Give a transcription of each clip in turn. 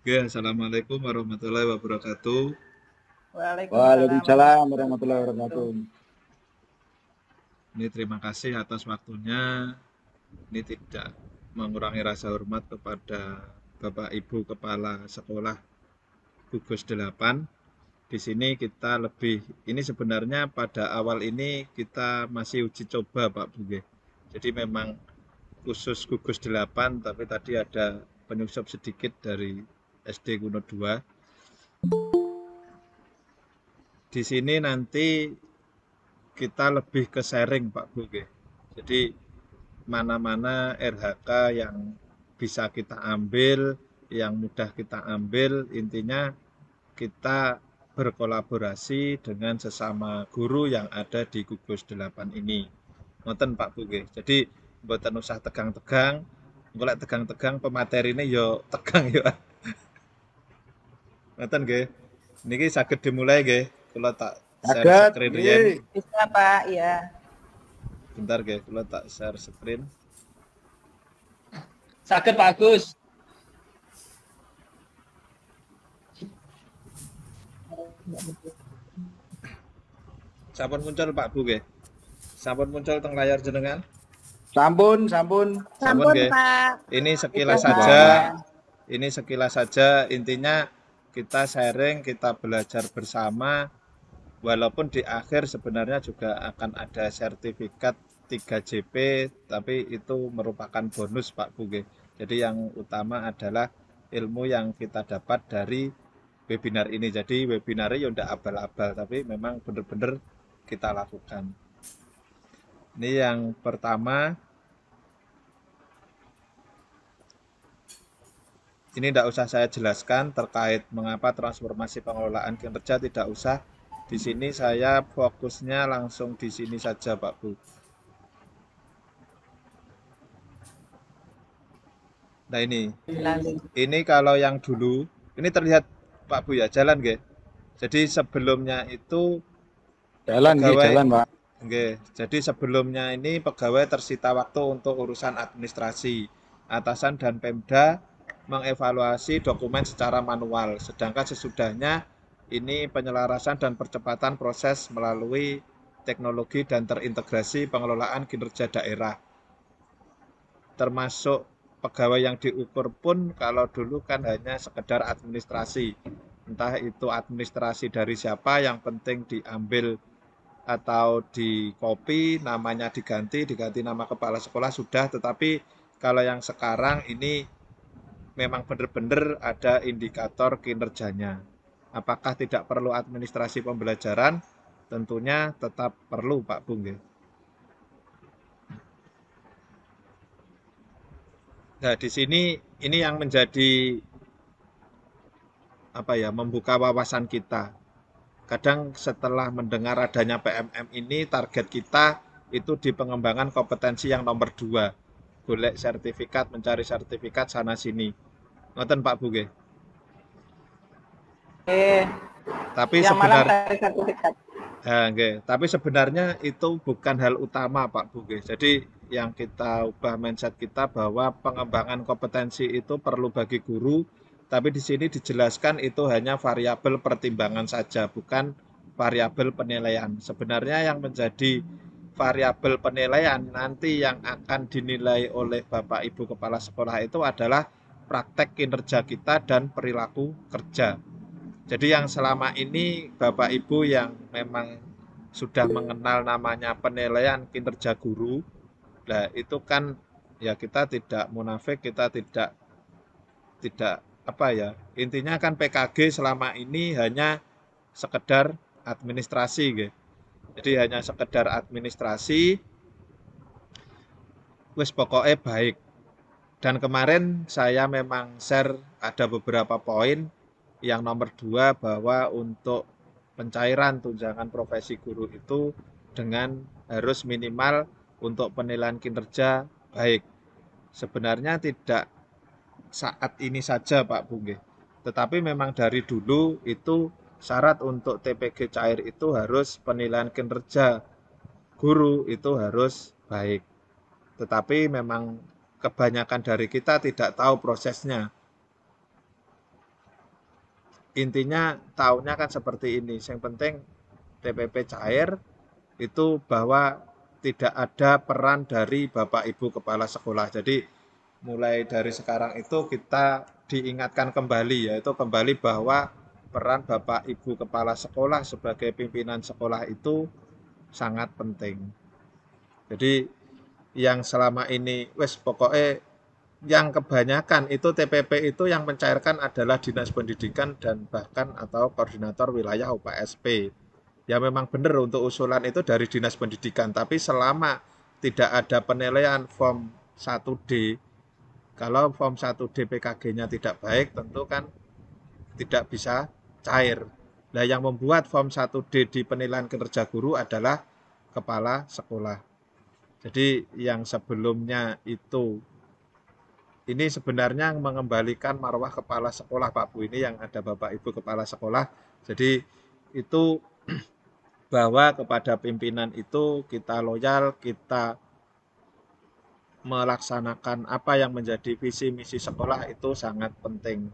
Oke, Assalamualaikum warahmatullahi wabarakatuh. Waalaikumsalam Waalaikumsalam warahmatullahi warahmatullahi wabarakatuh. wabarakatuh. Ini terima kasih atas waktunya. Ini tidak mengurangi rasa hormat kepada Bapak Ibu Kepala Sekolah Gugus 8. Di sini kita ini sebenarnya pada awal ini kita masih uji coba Pak Buge. Jadi memang khusus Gugus 8, tapi tadi ada penyusup sedikit dari SD Kuno 2. Di sini nanti kita lebih ke sharing Pak Buge. Jadi mana-mana RHK yang bisa kita ambil, yang mudah kita ambil, intinya kita berkolaborasi dengan sesama guru yang ada di Gugus 8 ini. Ngoten Pak Buge. Jadi mboten usah tegang-tegang. Engko lek tegang-tegang pematerine yo tegang yo. Ngoten nggih. Niki saged dimulai nggih. Kula tak share Saged, screen riyen. nggih. Bisa Pak, ya. Bentar nggih, kula tak share screen. Sakit Pak Agus. Sampun muncul Pak Bu nggih. Sampun muncul teng layar jenengan. Sampun, sampun. Sampun nggih. Pak. Ini sekilas Itu, Pak. saja. Ini sekilas saja, intinya kita sharing, kita belajar bersama. Walaupun di akhir sebenarnya juga akan ada sertifikat 3JP, tapi itu merupakan bonus Pak Buge. Jadi yang utama adalah ilmu yang kita dapat dari webinar ini. Jadi webinarnya ya udah abal-abal, tapi memang benar-benar kita lakukan. Ini yang pertama. Ini tidak usah saya jelaskan terkait mengapa transformasi pengelolaan kinerja, tidak usah. Di sini saya fokusnya langsung di sini saja Pak Bu. Nah ini kalau yang dulu, ini terlihat Pak Bu ya, jalan nggih. Jadi sebelumnya itu Jalan, nggih, jalan, Pak. Nggih. Jadi sebelumnya ini pegawai tersita waktu untuk urusan administrasi. Atasan dan Pemda mengevaluasi dokumen secara manual, sedangkan sesudahnya ini penyelarasan dan percepatan proses melalui teknologi dan terintegrasi pengelolaan kinerja daerah. Termasuk pegawai yang diukur pun kalau dulu kan hanya sekedar administrasi. Entah itu administrasi dari siapa, yang penting diambil atau di copy, namanya diganti nama kepala sekolah sudah. Tetapi kalau yang sekarang ini memang benar-benar ada indikator kinerjanya. Apakah tidak perlu administrasi pembelajaran? Tentunya tetap perlu Pak Bung. Nah, di sini ini yang menjadi membuka wawasan kita. Kadang setelah mendengar adanya PMM ini, target kita itu di pengembangan kompetensi yang nomor 2. Golek sertifikat, mencari sertifikat sana sini. Ngoten Pak Buge. Tapi tapi sebenarnya itu bukan hal utama Pak Buge. Jadi yang kita ubah mindset kita bahwa pengembangan kompetensi itu perlu bagi guru, tapi di sini dijelaskan itu hanya variabel pertimbangan saja, bukan variabel penilaian. Sebenarnya yang menjadi variabel penilaian nanti yang akan dinilai oleh Bapak Ibu Kepala Sekolah itu adalah praktek kinerja kita dan perilaku kerja. Jadi yang selama ini Bapak Ibu yang memang sudah mengenal namanya penilaian kinerja guru, nah itu kan ya kita tidak munafik, kita tidak intinya kan PKG selama ini hanya sekedar administrasi gitu. Jadi hanya sekedar administrasi, wis pokoknya baik. Dan kemarin saya memang share ada beberapa poin. Yang nomor 2 bahwa untuk pencairan tunjangan profesi guru itu dengan harus minimal untuk penilaian kinerja baik. Sebenarnya tidak saat ini saja Pak Bungge, tetapi memang dari dulu itu syarat untuk TPG cair itu harus penilaian kinerja guru itu harus baik. Tetapi memang kebanyakan dari kita tidak tahu prosesnya. intinya tahunnya kan seperti ini. Yang penting TPP cair itu bahwa tidak ada peran dari Bapak Ibu Kepala Sekolah. Jadi mulai dari sekarang itu kita diingatkan kembali, yaitu kembali bahwa peran Bapak Ibu Kepala Sekolah sebagai pimpinan sekolah itu sangat penting. Jadi yang selama ini pokoknya yang kebanyakan itu TPP itu yang mencairkan adalah Dinas Pendidikan dan bahkan atau Koordinator Wilayah UPSP. Ya memang benar untuk usulan itu dari Dinas Pendidikan, tapi selama tidak ada penilaian form 1D, kalau form 1D PKG-nya tidak baik, tentu kan tidak bisa cair. Nah, yang membuat form 1D di penilaian kinerja guru adalah kepala sekolah. Jadi yang sebelumnya itu, ini sebenarnya mengembalikan marwah kepala sekolah Pak Bu, ini yang ada Bapak Ibu Kepala Sekolah. Jadi itu bahwa kepada pimpinan itu kita loyal, kita melaksanakan apa yang menjadi visi misi sekolah itu sangat penting.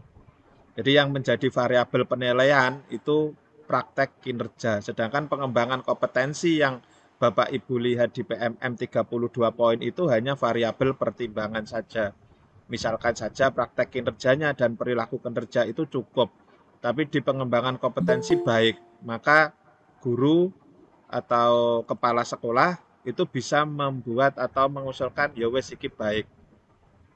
Jadi yang menjadi variabel penilaian itu praktek kinerja, sedangkan pengembangan kompetensi yang Bapak Ibu lihat di PMM 32 poin itu hanya variabel pertimbangan saja. Misalkan saja praktek kinerjanya dan perilaku kinerja itu cukup, tapi di pengembangan kompetensi baik, maka guru atau kepala sekolah itu bisa membuat atau mengusulkan ya wes iki baik.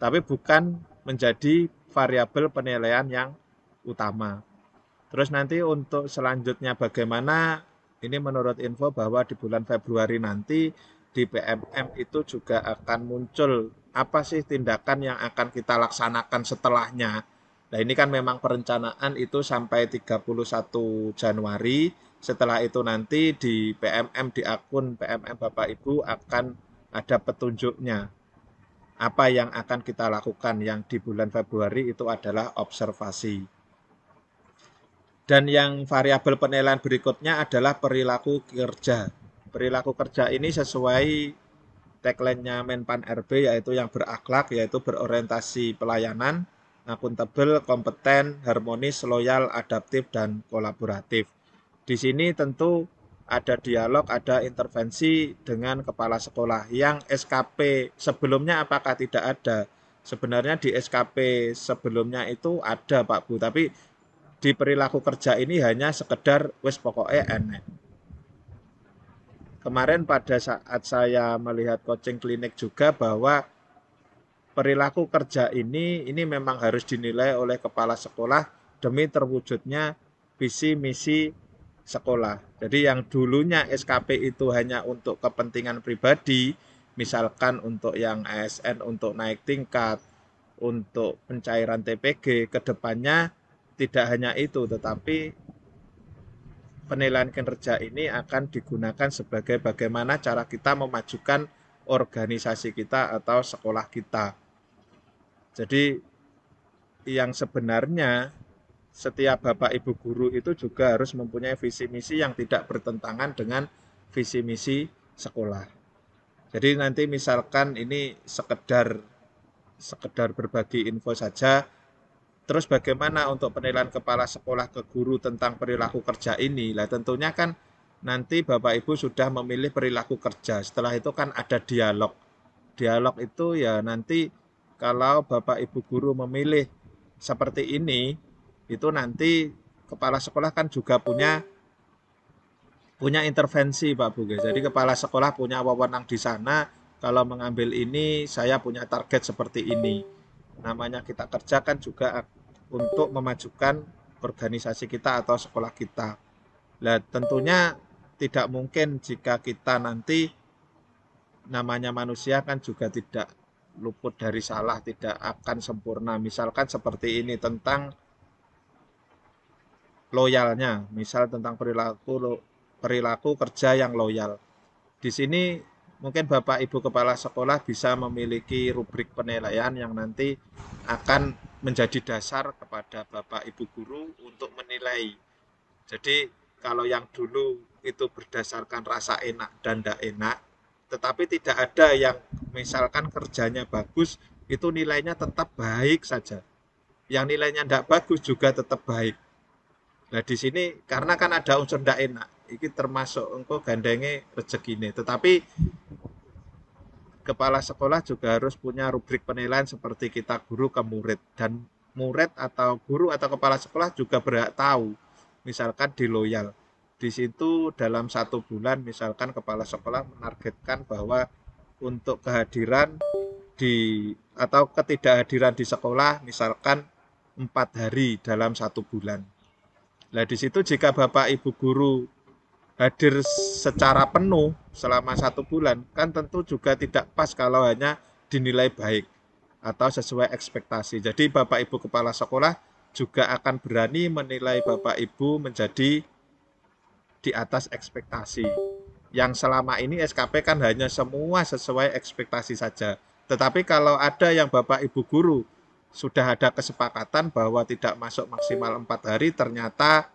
Tapi bukan menjadi variabel penilaian yang utama. Terus nanti untuk selanjutnya bagaimana, ini menurut info bahwa di bulan Februari nanti di PMM itu juga akan muncul apa sih tindakan yang akan kita laksanakan setelahnya. Nah ini kan memang perencanaan itu sampai 31 Januari. Setelah itu nanti di PMM, di akun PMM Bapak Ibu akan ada petunjuknya. Apa yang akan kita lakukan yang di bulan Februari itu adalah observasi. Dan yang variabel penilaian berikutnya adalah perilaku kerja. Perilaku kerja ini sesuai tagline-nya Menpan RB, yaitu yang berakhlak, yaitu berorientasi pelayanan, akuntabel, kompeten, harmonis, loyal, adaptif, dan kolaboratif. Di sini tentu ada dialog, ada intervensi dengan kepala sekolah. Yang SKP sebelumnya apakah tidak ada? Sebenarnya di SKP sebelumnya itu ada Pak Bu, tapi di perilaku kerja ini hanya sekedar wis pokoknya enek. Kemarin pada saat saya melihat coaching klinik juga bahwa perilaku kerja ini memang harus dinilai oleh kepala sekolah demi terwujudnya visi misi sekolah. Jadi yang dulunya SKP itu hanya untuk kepentingan pribadi, misalkan untuk yang ASN untuk naik tingkat, untuk pencairan TPG, kedepannya tidak hanya itu, tetapi penilaian kinerja ini akan digunakan sebagai bagaimana cara kita memajukan organisasi kita atau sekolah kita. Jadi yang sebenarnya setiap Bapak Ibu guru itu juga harus mempunyai visi misi yang tidak bertentangan dengan visi misi sekolah. Jadi nanti misalkan ini sekedar berbagi info saja. Terus bagaimana untuk penilaian kepala sekolah ke guru tentang perilaku kerja ini? Lah tentunya kan nanti Bapak Ibu sudah memilih perilaku kerja. Setelah itu kan ada dialog. Dialog itu ya nanti kalau Bapak Ibu guru memilih seperti ini, itu nanti kepala sekolah kan juga punya intervensi Pak Bu. Jadi kepala sekolah punya wewenang di sana, kalau mengambil ini saya punya target seperti ini. Namanya kita kerjakan juga untuk memajukan organisasi kita atau sekolah kita. Nah, tentunya tidak mungkin jika kita nanti namanya manusia kan juga tidak luput dari salah, tidak akan sempurna. Misalkan seperti ini tentang loyalnya, misal tentang perilaku kerja yang loyal. Di sini mungkin Bapak Ibu Kepala Sekolah bisa memiliki rubrik penilaian yang nanti akan menjadi dasar kepada Bapak Ibu guru untuk menilai. Jadi kalau yang dulu itu berdasarkan rasa enak dan tidak enak, tetapi tidak ada yang misalkan kerjanya bagus, itu nilainya tetap baik saja. Yang nilainya tidak bagus juga tetap baik. Nah, di sini karena kan ada unsur ndak enak, ini termasuk engko gandenge rezekine. Tetapi kepala sekolah juga harus punya rubrik penilaian seperti kita guru ke murid, dan murid atau guru atau kepala sekolah juga berhak tahu. Misalkan di loyal. Di situ dalam 1 bulan misalkan kepala sekolah menargetkan bahwa untuk kehadiran di atau ketidakhadiran di sekolah misalkan 4 hari dalam 1 bulan. Nah, di situ jika Bapak Ibu guru hadir secara penuh selama 1 bulan, kan tentu juga tidak pas kalau hanya dinilai baik atau sesuai ekspektasi. Jadi Bapak Ibu kepala sekolah juga akan berani menilai Bapak Ibu menjadi di atas ekspektasi. Yang selama ini SKP kan hanya semua sesuai ekspektasi saja. Tetapi kalau ada yang Bapak Ibu guru sudah ada kesepakatan bahwa tidak masuk maksimal 4 hari, ternyata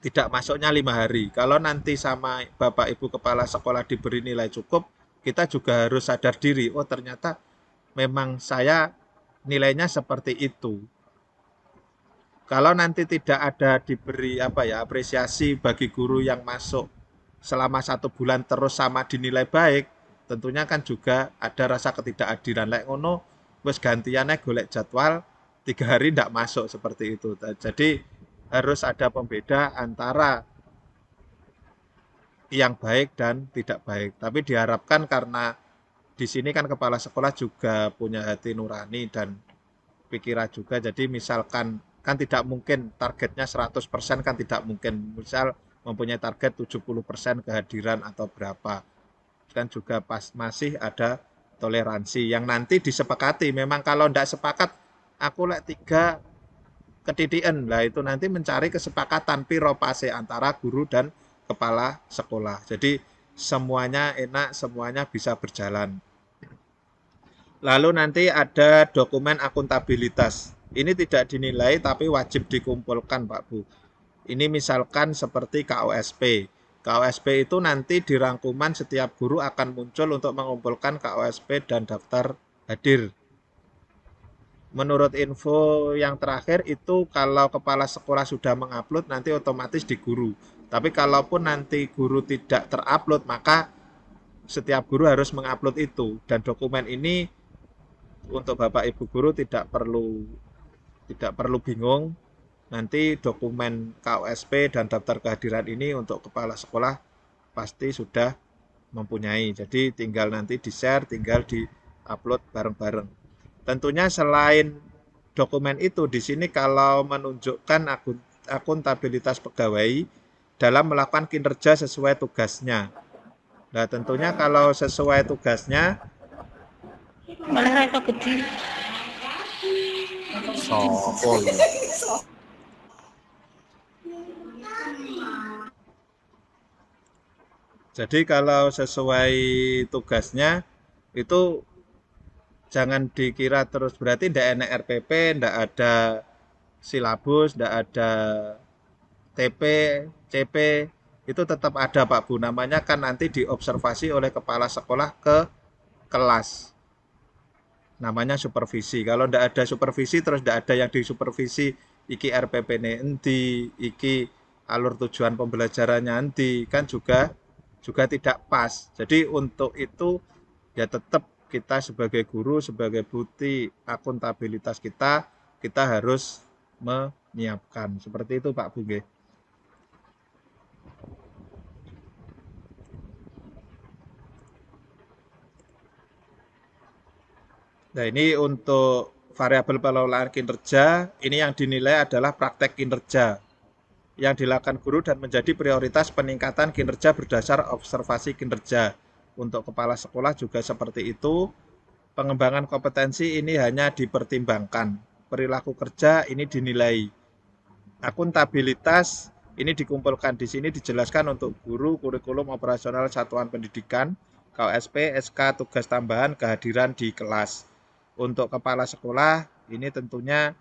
tidak masuknya 5 hari. Kalau nanti sama Bapak Ibu kepala sekolah diberi nilai cukup, kita juga harus sadar diri, oh ternyata memang saya nilainya seperti itu. Kalau nanti tidak ada diberi apresiasi bagi guru yang masuk selama 1 bulan terus sama dinilai baik, tentunya kan juga ada rasa ketidakadilan. Lek ngono, wis gantiannya golek jadwal 3 hari tidak masuk seperti itu. Jadi harus ada pembeda antara yang baik dan tidak baik. Tapi diharapkan karena di sini kan kepala sekolah juga punya hati nurani dan pikiran juga. Jadi misalkan kan tidak mungkin targetnya 100% kan tidak mungkin. Misal mempunyai target 70% kehadiran atau berapa. Kan juga pas masih ada toleransi yang nanti disepakati. Memang kalau tidak sepakat aku lek 3 ketidikan lah, itu nanti mencari kesepakatan piro pase antara guru dan kepala sekolah. Jadi semuanya enak, semuanya bisa berjalan. Lalu nanti ada dokumen akuntabilitas. Ini tidak dinilai tapi wajib dikumpulkan Pak Bu. Ini misalkan seperti KOSP. KOSP itu nanti di rangkuman setiap guru akan muncul untuk mengumpulkan KOSP dan daftar hadir. Menurut info yang terakhir itu kalau kepala sekolah sudah mengupload nanti otomatis di guru. Tapi kalaupun nanti guru tidak terupload maka setiap guru harus mengupload itu. Dan dokumen ini untuk Bapak Ibu guru tidak perlu bingung. Nanti dokumen KOSP dan daftar kehadiran ini untuk kepala sekolah pasti sudah mempunyai. Jadi tinggal nanti di-share, tinggal di-upload bareng-bareng. Tentunya selain dokumen itu, di sini kalau menunjukkan akuntabilitas pegawai dalam melakukan kinerja sesuai tugasnya. Nah, tentunya kalau sesuai tugasnya Malah rasa gede. Sopo lho. Jadi kalau sesuai tugasnya itu jangan dikira terus berarti tidak enak RPP, tidak ada silabus, tidak ada TP, CP, itu tetap ada Pak Bu. Namanya kan nanti diobservasi oleh kepala sekolah ke kelas. Namanya supervisi. Kalau tidak ada supervisi terus tidak ada yang disupervisi, iki RPP ne endi, iki alur tujuan pembelajarannya endi, kan juga tidak pas. Jadi untuk itu ya tetap kita sebagai guru, sebagai bukti akuntabilitas kita harus menyiapkan. Seperti itu Pak Buge. Nah, ini untuk variabel pengelolaan kinerja, ini yang dinilai adalah praktek kinerja yang dilakukan guru dan menjadi prioritas peningkatan kinerja berdasar observasi kinerja. Untuk kepala sekolah juga seperti itu. Pengembangan kompetensi ini hanya dipertimbangkan. Perilaku kerja ini dinilai. Akuntabilitas ini dikumpulkan di sini dijelaskan untuk guru, kurikulum operasional satuan pendidikan, KOSP, SK, tugas tambahan, kehadiran di kelas. Untuk kepala sekolah ini tentunya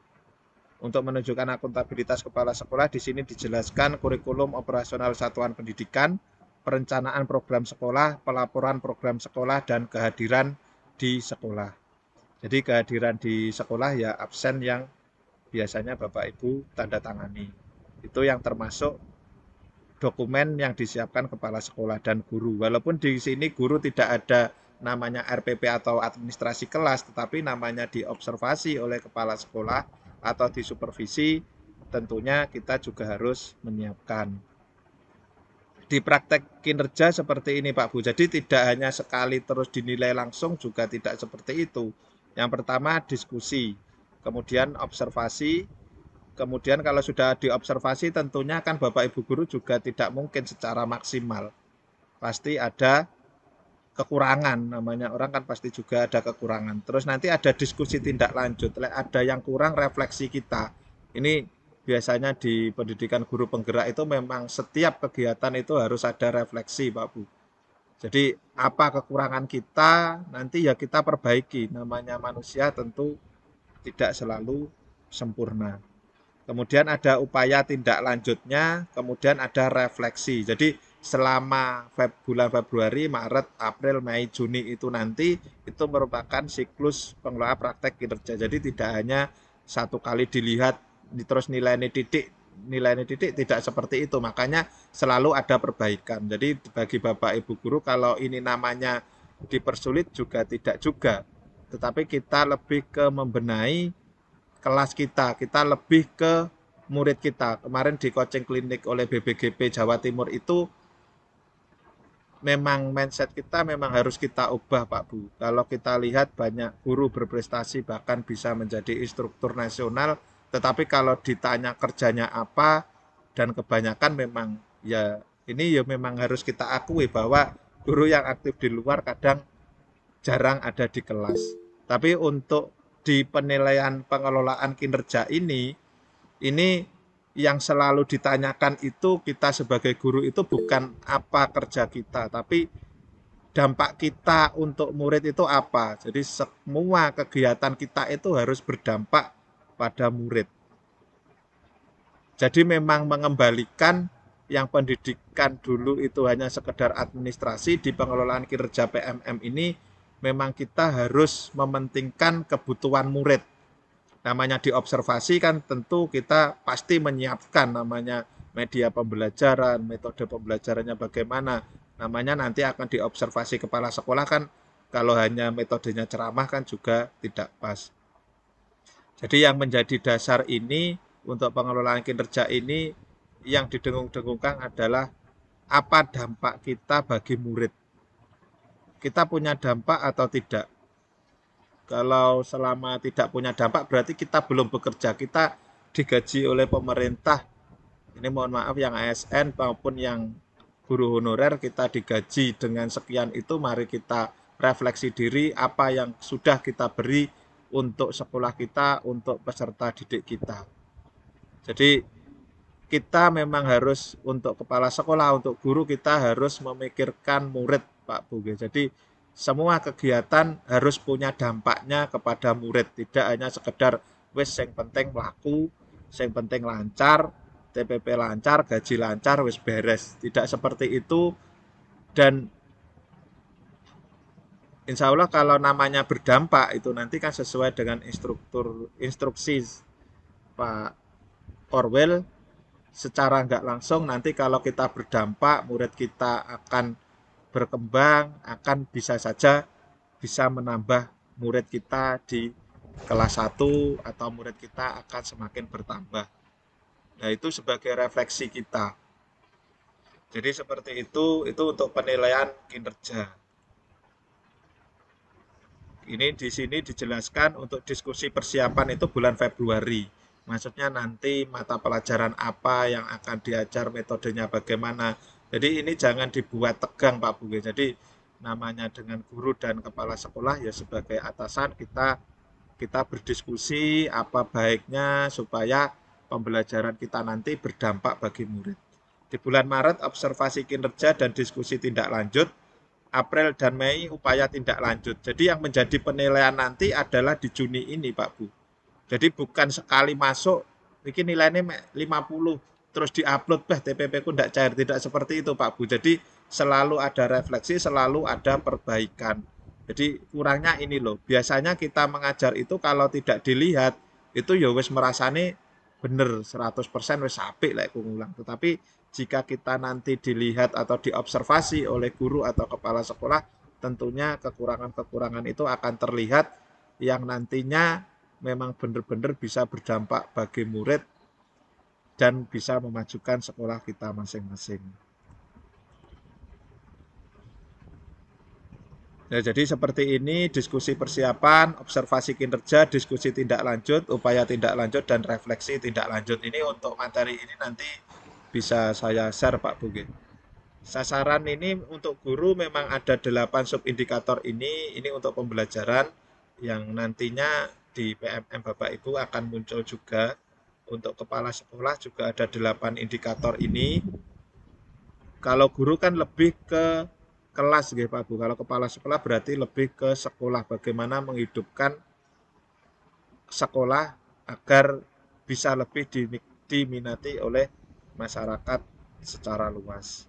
untuk menunjukkan akuntabilitas kepala sekolah di sini dijelaskan kurikulum operasional satuan pendidikan, perencanaan program sekolah, pelaporan program sekolah dan kehadiran di sekolah. Jadi kehadiran di sekolah ya absen yang biasanya Bapak Ibu tanda tangani. Itu yang termasuk dokumen yang disiapkan kepala sekolah dan guru. Walaupun di sini guru tidak ada namanya RPP atau administrasi kelas, tetapi namanya diobservasi oleh kepala sekolah atau disupervisi, tentunya kita juga harus menyiapkan. Di praktek kinerja seperti ini Pak Bu, jadi tidak hanya sekali terus dinilai langsung, juga tidak seperti itu. Yang pertama diskusi, kemudian observasi, kemudian kalau sudah diobservasi tentunya kan Bapak Ibu Guru juga tidak mungkin secara maksimal. Pasti ada kekurangan, namanya orang kan pasti juga ada kekurangan. Terus nanti ada diskusi tindak lanjut, ada yang kurang refleksi kita. Ini biasanya di pendidikan guru penggerak itu memang setiap kegiatan itu harus ada refleksi Pak Bu. Jadi apa kekurangan kita nanti ya kita perbaiki. Namanya manusia tentu tidak selalu sempurna. Kemudian ada upaya tindak lanjutnya, kemudian ada refleksi. Jadi selama bulan Februari, Maret, April, Mei, Juni itu nanti itu merupakan siklus pengelola praktek kinerja. Jadi tidak hanya satu kali dilihat terus nilainya titik tidak seperti itu. Makanya selalu ada perbaikan. Jadi bagi Bapak Ibu Guru kalau ini namanya dipersulit juga tidak juga. Tetapi kita lebih ke membenahi kelas kita lebih ke murid kita. Kemarin di coaching klinik oleh BBGP Jawa Timur itu memang mindset kita memang harus kita ubah Pak Bu. Kalau kita lihat banyak guru berprestasi bahkan bisa menjadi instruktur nasional, tetapi kalau ditanya kerjanya apa dan kebanyakan memang ya ini ya memang harus kita akui bahwa guru yang aktif di luar kadang jarang ada di kelas. Tapi untuk di penilaian pengelolaan kinerja ini yang selalu ditanyakan itu kita sebagai guru itu bukan apa kerja kita, tapi dampak kita untuk murid itu apa. Jadi semua kegiatan kita itu harus berdampak pada murid. Jadi memang mengembalikan yang pendidikan dulu itu hanya sekedar administrasi, di pengelolaan kinerja PMM ini memang kita harus mementingkan kebutuhan murid. Namanya diobservasi kan tentu kita pasti menyiapkan namanya media pembelajaran, metode pembelajarannya bagaimana. Namanya nanti akan diobservasi kepala sekolah kan, kalau hanya metodenya ceramah kan juga tidak pas. Jadi yang menjadi dasar ini untuk pengelolaan kinerja ini yang didengung-dengungkan adalah apa dampak kita bagi murid. Kita punya dampak atau tidak? Kalau selama tidak punya dampak berarti kita belum bekerja. Kita digaji oleh pemerintah. Ini mohon maaf yang ASN maupun yang guru honorer kita digaji dengan sekian itu. Mari kita refleksi diri apa yang sudah kita beri untuk sekolah kita, untuk peserta didik kita. Jadi kita memang harus untuk kepala sekolah, untuk guru kita harus memikirkan murid Pak Bu. Jadi semua kegiatan harus punya dampaknya kepada murid, tidak hanya sekedar wis yang penting laku, yang penting lancar, TPP lancar, gaji lancar, wis beres. Tidak seperti itu. Dan insya Allah kalau namanya berdampak itu nanti kan sesuai dengan instruksi Pak Orwell, secara nggak langsung nanti kalau kita berdampak murid kita akan berkembang, akan bisa saja bisa menambah murid kita di kelas 1 atau murid kita akan semakin bertambah. Nah itu sebagai refleksi kita. Jadi seperti itu untuk penilaian kinerja. Ini di sini dijelaskan untuk diskusi persiapan itu bulan Februari. Maksudnya nanti mata pelajaran apa yang akan diajar, metodenya bagaimana. Jadi ini jangan dibuat tegang Pak Bu. Jadi namanya dengan guru dan kepala sekolah ya sebagai atasan kita berdiskusi apa baiknya supaya pembelajaran kita nanti berdampak bagi murid. Di bulan Maret observasi kinerja dan diskusi tindak lanjut. April dan Mei upaya tindak lanjut. Jadi yang menjadi penilaian nanti adalah di Juni ini Pak Bu. Jadi bukan sekali masuk, ini nilainya 50, terus diupload, TPP ku tidak cair. Tidak seperti itu Pak Bu. Jadi selalu ada refleksi, selalu ada perbaikan. Jadi kurangnya ini loh, biasanya kita mengajar itu kalau tidak dilihat, itu ya wis merasane bener 100% wis apik lek ku ngulang. Tetapi jika kita nanti dilihat atau diobservasi oleh guru atau kepala sekolah, tentunya kekurangan-kekurangan itu akan terlihat yang nantinya memang benar-benar bisa berdampak bagi murid dan bisa memajukan sekolah kita masing-masing. Nah, jadi seperti ini diskusi persiapan, observasi kinerja, diskusi tindak lanjut, upaya tindak lanjut, dan refleksi tindak lanjut. Ini untuk materi ini nanti bisa saya share Pak Buge. Sasaran ini untuk guru memang ada 8 subindikator ini untuk pembelajaran yang nantinya di PMM Bapak Ibu akan muncul juga. Untuk kepala sekolah juga ada 8 indikator ini. Kalau guru kan lebih ke kelas gitu Pak Bu. Kalau kepala sekolah berarti lebih ke sekolah, bagaimana menghidupkan sekolah agar bisa lebih diminati oleh masyarakat secara luas.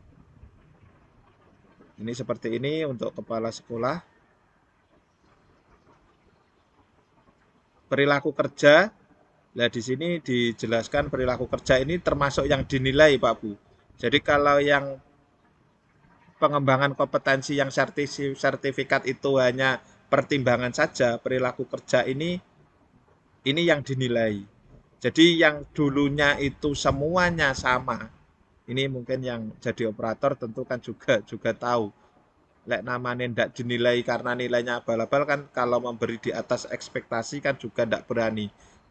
Ini seperti ini untuk kepala sekolah. Perilaku kerja. Nah, di sini dijelaskan perilaku kerja ini termasuk yang dinilai Pak Bu. Jadi kalau yang pengembangan kompetensi yang sertifikat itu hanya pertimbangan saja, perilaku kerja ini yang dinilai. Jadi yang dulunya itu semuanya sama. Ini mungkin yang jadi operator tentu kan juga tahu. Lek namanya tidak dinilai karena nilainya abal-abal kan kalau memberi di atas ekspektasi kan juga tidak berani.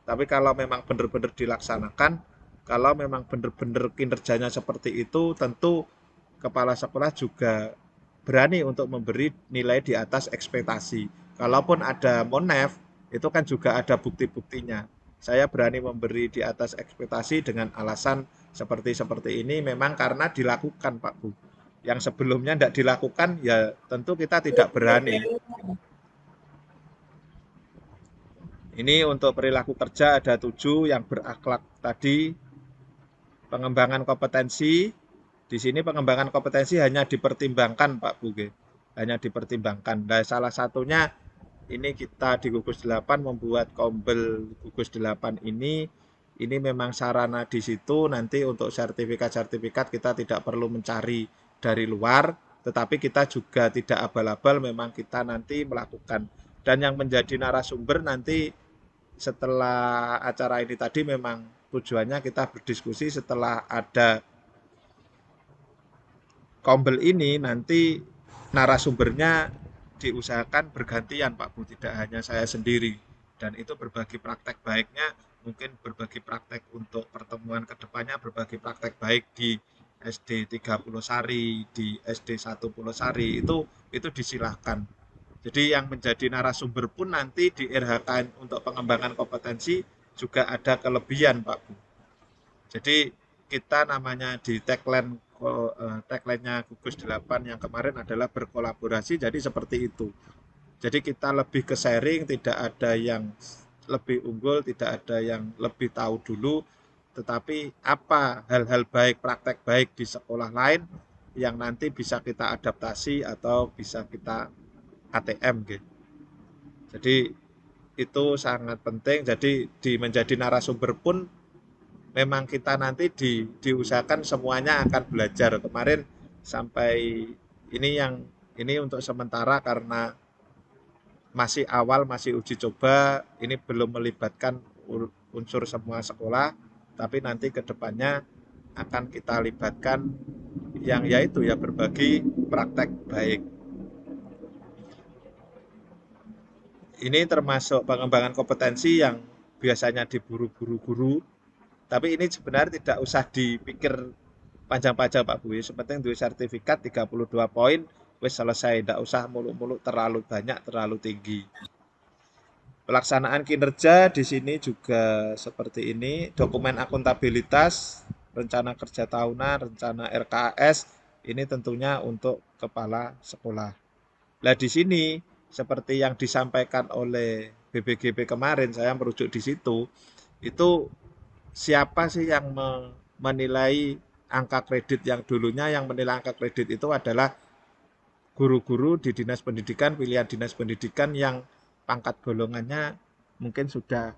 Tapi kalau memang benar-benar dilaksanakan, kalau memang benar-benar kinerjanya seperti itu, tentu kepala sekolah juga berani untuk memberi nilai di atas ekspektasi. Kalaupun ada monef, itu kan juga ada bukti-buktinya. Saya berani memberi di atas ekspektasi dengan alasan seperti ini memang karena dilakukan Pak Bu. Yang sebelumnya tidak dilakukan ya tentu kita tidak berani. Ini untuk perilaku kerja ada 7 yang berakhlak tadi. Pengembangan kompetensi. Di sini pengembangan kompetensi hanya dipertimbangkan Pak Buge. Hanya dipertimbangkan. Nah, salah satunya ini kita di gugus 8 membuat kombel gugus 8 ini memang sarana di situ nanti untuk sertifikat-sertifikat kita tidak perlu mencari dari luar, tetapi kita juga tidak abal-abal memang kita nanti melakukan. Dan yang menjadi narasumber nanti setelah acara ini tadi memang tujuannya kita berdiskusi setelah ada kombel ini nanti narasumbernya diusahakan bergantian Pak Bu, tidak hanya saya sendiri. Dan itu berbagi praktek baiknya, mungkin berbagi praktek untuk pertemuan kedepannya, berbagi praktek baik di SD 30 Sari, di SD 1 Pulau Sari, itu disilahkan. Jadi yang menjadi narasumber pun nanti di RHK untuk pengembangan kompetensi juga ada kelebihan Pak Bu. Jadi kita namanya di tagline-nya gugus 8 yang kemarin adalah berkolaborasi, jadi seperti itu. Jadi kita lebih ke sharing, tidak ada yang lebih unggul, tidak ada yang lebih tahu dulu, tetapi apa hal-hal baik, praktek baik di sekolah lain yang nanti bisa kita adaptasi atau bisa kita ATM gitu. Jadi itu sangat penting. Jadi menjadi narasumber pun memang kita nanti diusahakan semuanya akan belajar. Kemarin sampai ini untuk sementara karena masih awal, masih uji coba, ini belum melibatkan unsur semua sekolah, tapi nanti ke depannya akan kita libatkan yang yaitu ya berbagi praktek baik. Ini termasuk pengembangan kompetensi yang biasanya diburu guru-guru, tapi ini sebenarnya tidak usah dipikir panjang-panjang Pak Bu. Sepenting duit sertifikat 32 poin, wis selesai, tidak usah muluk-muluk terlalu banyak, terlalu tinggi. Pelaksanaan kinerja di sini juga seperti ini, dokumen akuntabilitas, rencana kerja tahunan, rencana RKS, ini tentunya untuk kepala sekolah. Nah di sini seperti yang disampaikan oleh BBGP kemarin, saya merujuk di situ, itu siapa sih yang menilai angka kredit yang dulunya yang menilai angka kredit itu adalah guru-guru di dinas pendidikan, pilihan dinas pendidikan yang pangkat golongannya mungkin sudah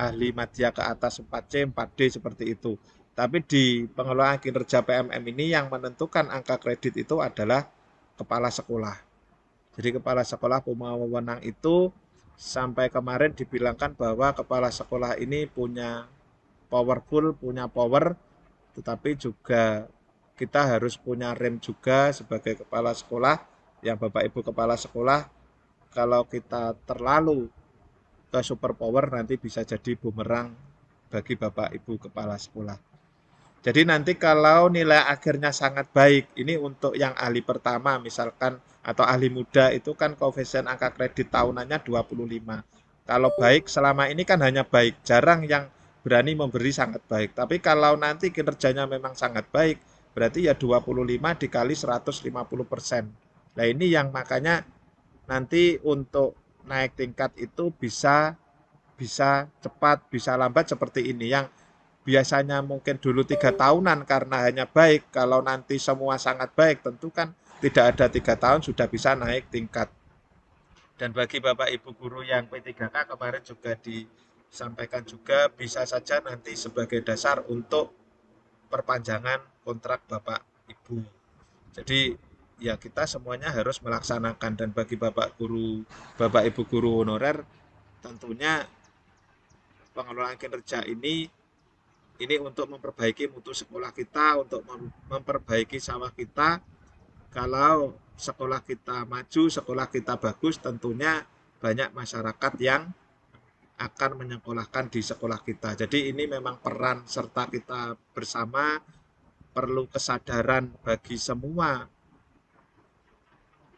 ahli media ke atas 4C, 4D seperti itu. Tapi di pengelolaan kinerja PMM ini yang menentukan angka kredit itu adalah kepala sekolah. Jadi kepala sekolah pewenang itu sampai kemarin dibilangkan bahwa kepala sekolah ini punya powerful, punya power, tetapi juga kita harus punya rem juga sebagai kepala sekolah, yang Bapak Ibu kepala sekolah, kalau kita terlalu ke super power nanti bisa jadi bumerang bagi Bapak Ibu kepala sekolah. Jadi nanti kalau nilai akhirnya sangat baik, ini untuk yang ahli pertama misalkan atau ahli muda itu kan koefisien angka kredit tahunannya 25. Kalau baik selama ini kan hanya baik, jarang yang berani memberi sangat baik. Tapi kalau nanti kinerjanya memang sangat baik, berarti ya 25 dikali 150%. Nah ini yang makanya nanti untuk naik tingkat itu bisa cepat, bisa lambat seperti ini. Yang biasanya mungkin dulu 3 tahunan karena hanya baik, kalau nanti semua sangat baik tentu kan tidak ada 3 tahun sudah bisa naik tingkat. Dan bagi Bapak Ibu guru yang P3K kemarin juga disampaikan juga bisa saja nanti sebagai dasar untuk perpanjangan kontrak Bapak Ibu. Jadi ya kita semuanya harus melaksanakan, dan bagi Bapak Ibu guru honorer tentunya pengelolaan kinerja ini untuk memperbaiki mutu sekolah kita, untuk memperbaiki sawah kita. Kalau sekolah kita maju, sekolah kita bagus, tentunya banyak masyarakat yang akan menyekolahkan di sekolah kita. Jadi ini memang peran serta kita bersama, perlu kesadaran bagi semua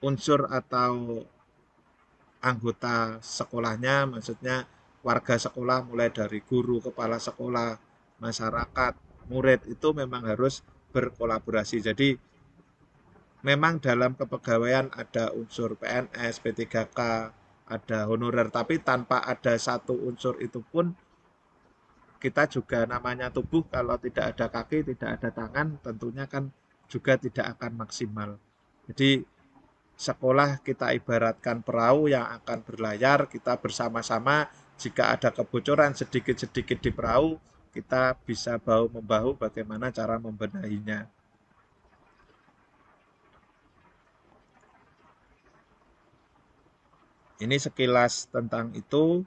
unsur atau anggota sekolahnya, maksudnya warga sekolah mulai dari guru, kepala sekolah, masyarakat, murid itu memang harus berkolaborasi. Jadi memang dalam kepegawaian ada unsur PNS, P3K, ada honorer, tapi tanpa ada satu unsur itu pun kita juga namanya tubuh, kalau tidak ada kaki, tidak ada tangan, tentunya kan juga tidak akan maksimal. Jadi sekolah kita ibaratkan perahu yang akan berlayar, kita bersama-sama, jika ada kebocoran sedikit-sedikit di perahu, kita bisa bahu-membahu bagaimana cara membenahinya. Ini sekilas tentang itu.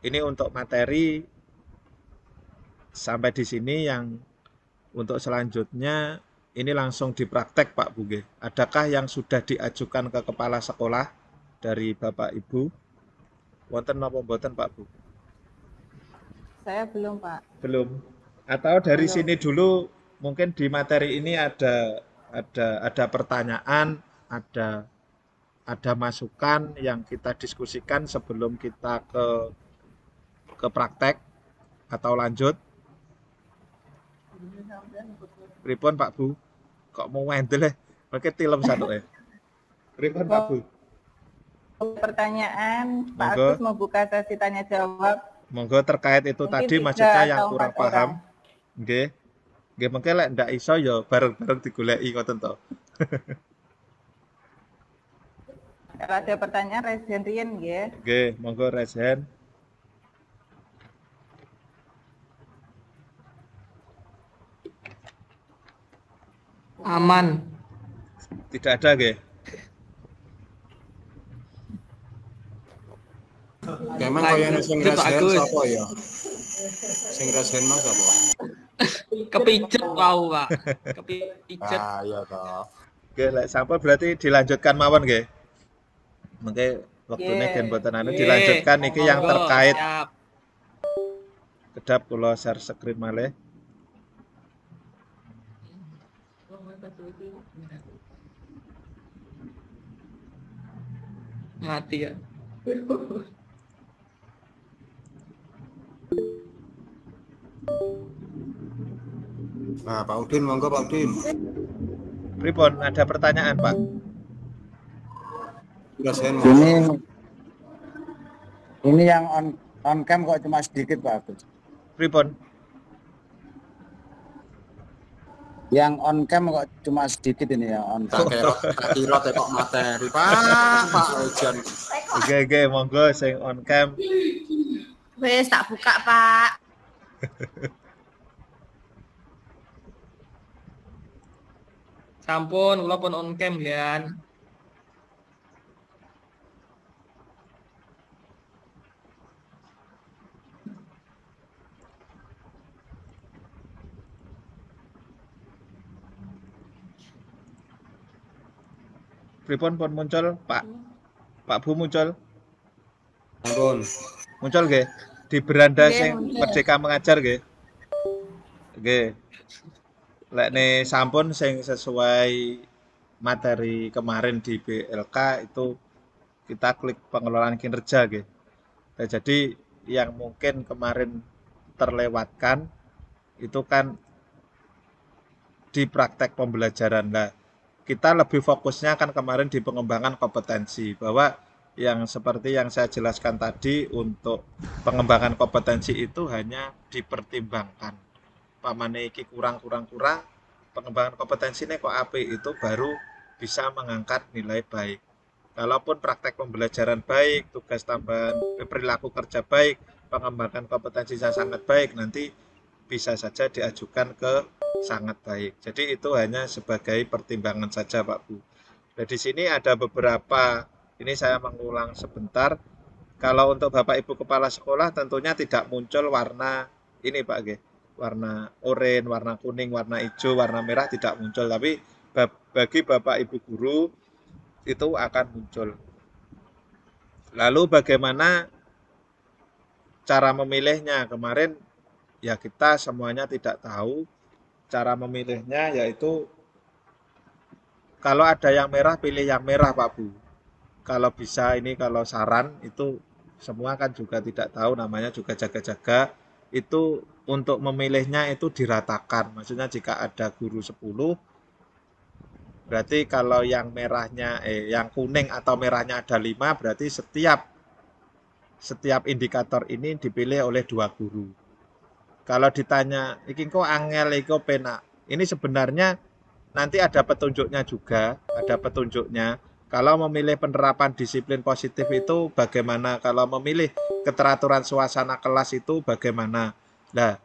Ini untuk materi sampai di sini. Yang untuk selanjutnya ini langsung dipraktek Pak Buge. Adakah yang sudah diajukan ke kepala sekolah dari Bapak Ibu? Wonten napa mboten Pak Bu? Saya belum, Pak. Belum. Atau dari sini dulu, mungkin di materi ini ada pertanyaan, ada masukan yang kita diskusikan sebelum kita ke praktek atau lanjut. Pripun Pak Bu? Kok mau wendel ya? Pakai tilem satu ya. Pripun Pak Bu? Pertanyaan, Pak Monggo. Agus mau buka sesi tanya jawab. Monggo terkait itu Mungkin tadi 3 maksudnya yang atau kurang 4 paham. orang. Nggih. Nggih mengke lek ndak iso ya bareng-bareng digoleki ngoten to. Kalau ada pertanyaan, raise hand riyen nggih. Nggih, monggo raise hand. Aman. Tidak ada nggih. Memang kaya sing rasen sapa ya? Sing rasen Mas apa? Kepijet wau, Pak. Kepijet. Ah iya toh. Nggih, lek sampun berarti dilanjutkan mawon nggih. Mengke wektune gen boten anu dilanjutkan iki yang Monggo, terkait. siap. Kedap kula share screen malih. Mati ya. Nah, Pak Udin, monggo Pak Udin. Pripun, ada pertanyaan, Pak? Rasen Ini yang on cam kok cuma sedikit Pak Agus. Pripun? Yang on cam kok cuma sedikit ini ya on cam. tak kira tekok materi Pak Ujan. Oke, monggo sing on cam. Wes tak buka, Pak. Sampun, kula pun on cam ya. Pripun pun muncul, Pak? Pak Bu muncul? Ampun. Muncul nggih? Di beranda Nggih, sing muncul. Merdeka Mengajar nggih? Nggih. Lek ne sampun sing sesuai materi kemarin di BLK itu kita klik pengelolaan kinerja nggih. Nah, jadi yang mungkin kemarin terlewatkan itu kan di praktek pembelajaran. Nah, kita lebih fokusnya kan kemarin di pengembangan kompetensi, bahwa yang seperti yang saya jelaskan tadi, untuk pengembangan kompetensi itu hanya dipertimbangkan. Pamane iki kurang, pengembangan kompetensi ini kok apik, itu baru bisa mengangkat nilai baik. Kalaupun praktek pembelajaran baik, tugas tambahan perilaku kerja baik, pengembangan kompetensi saya sangat baik, nanti bisa saja diajukan ke sangat baik. Jadi itu hanya sebagai pertimbangan saja, Pak Bu. Nah, di sini ada beberapa, ini saya mengulang sebentar. Kalau untuk Bapak Ibu Kepala Sekolah tentunya tidak muncul warna ini, Pak G. Warna oranye, warna kuning, warna hijau, warna merah tidak muncul. Tapi bagi Bapak Ibu Guru itu akan muncul. Lalu bagaimana cara memilihnya? Kemarin ya kita semuanya tidak tahu. Cara memilihnya yaitu kalau ada yang merah, pilih yang merah, Pak Bu. Kalau bisa ini, kalau saran itu semua kan juga tidak tahu, namanya juga jaga-jaga. Itu untuk memilihnya itu diratakan. Maksudnya jika ada guru 10, berarti kalau yang merahnya yang kuning atau merahnya ada 5, berarti setiap indikator ini dipilih oleh 2 guru. Kalau ditanya, iki kok angel, iki penak. Ini sebenarnya nanti ada petunjuknya juga, ada petunjuknya. Kalau memilih penerapan disiplin positif itu bagaimana? Kalau memilih keteraturan suasana kelas itu bagaimana? Nah,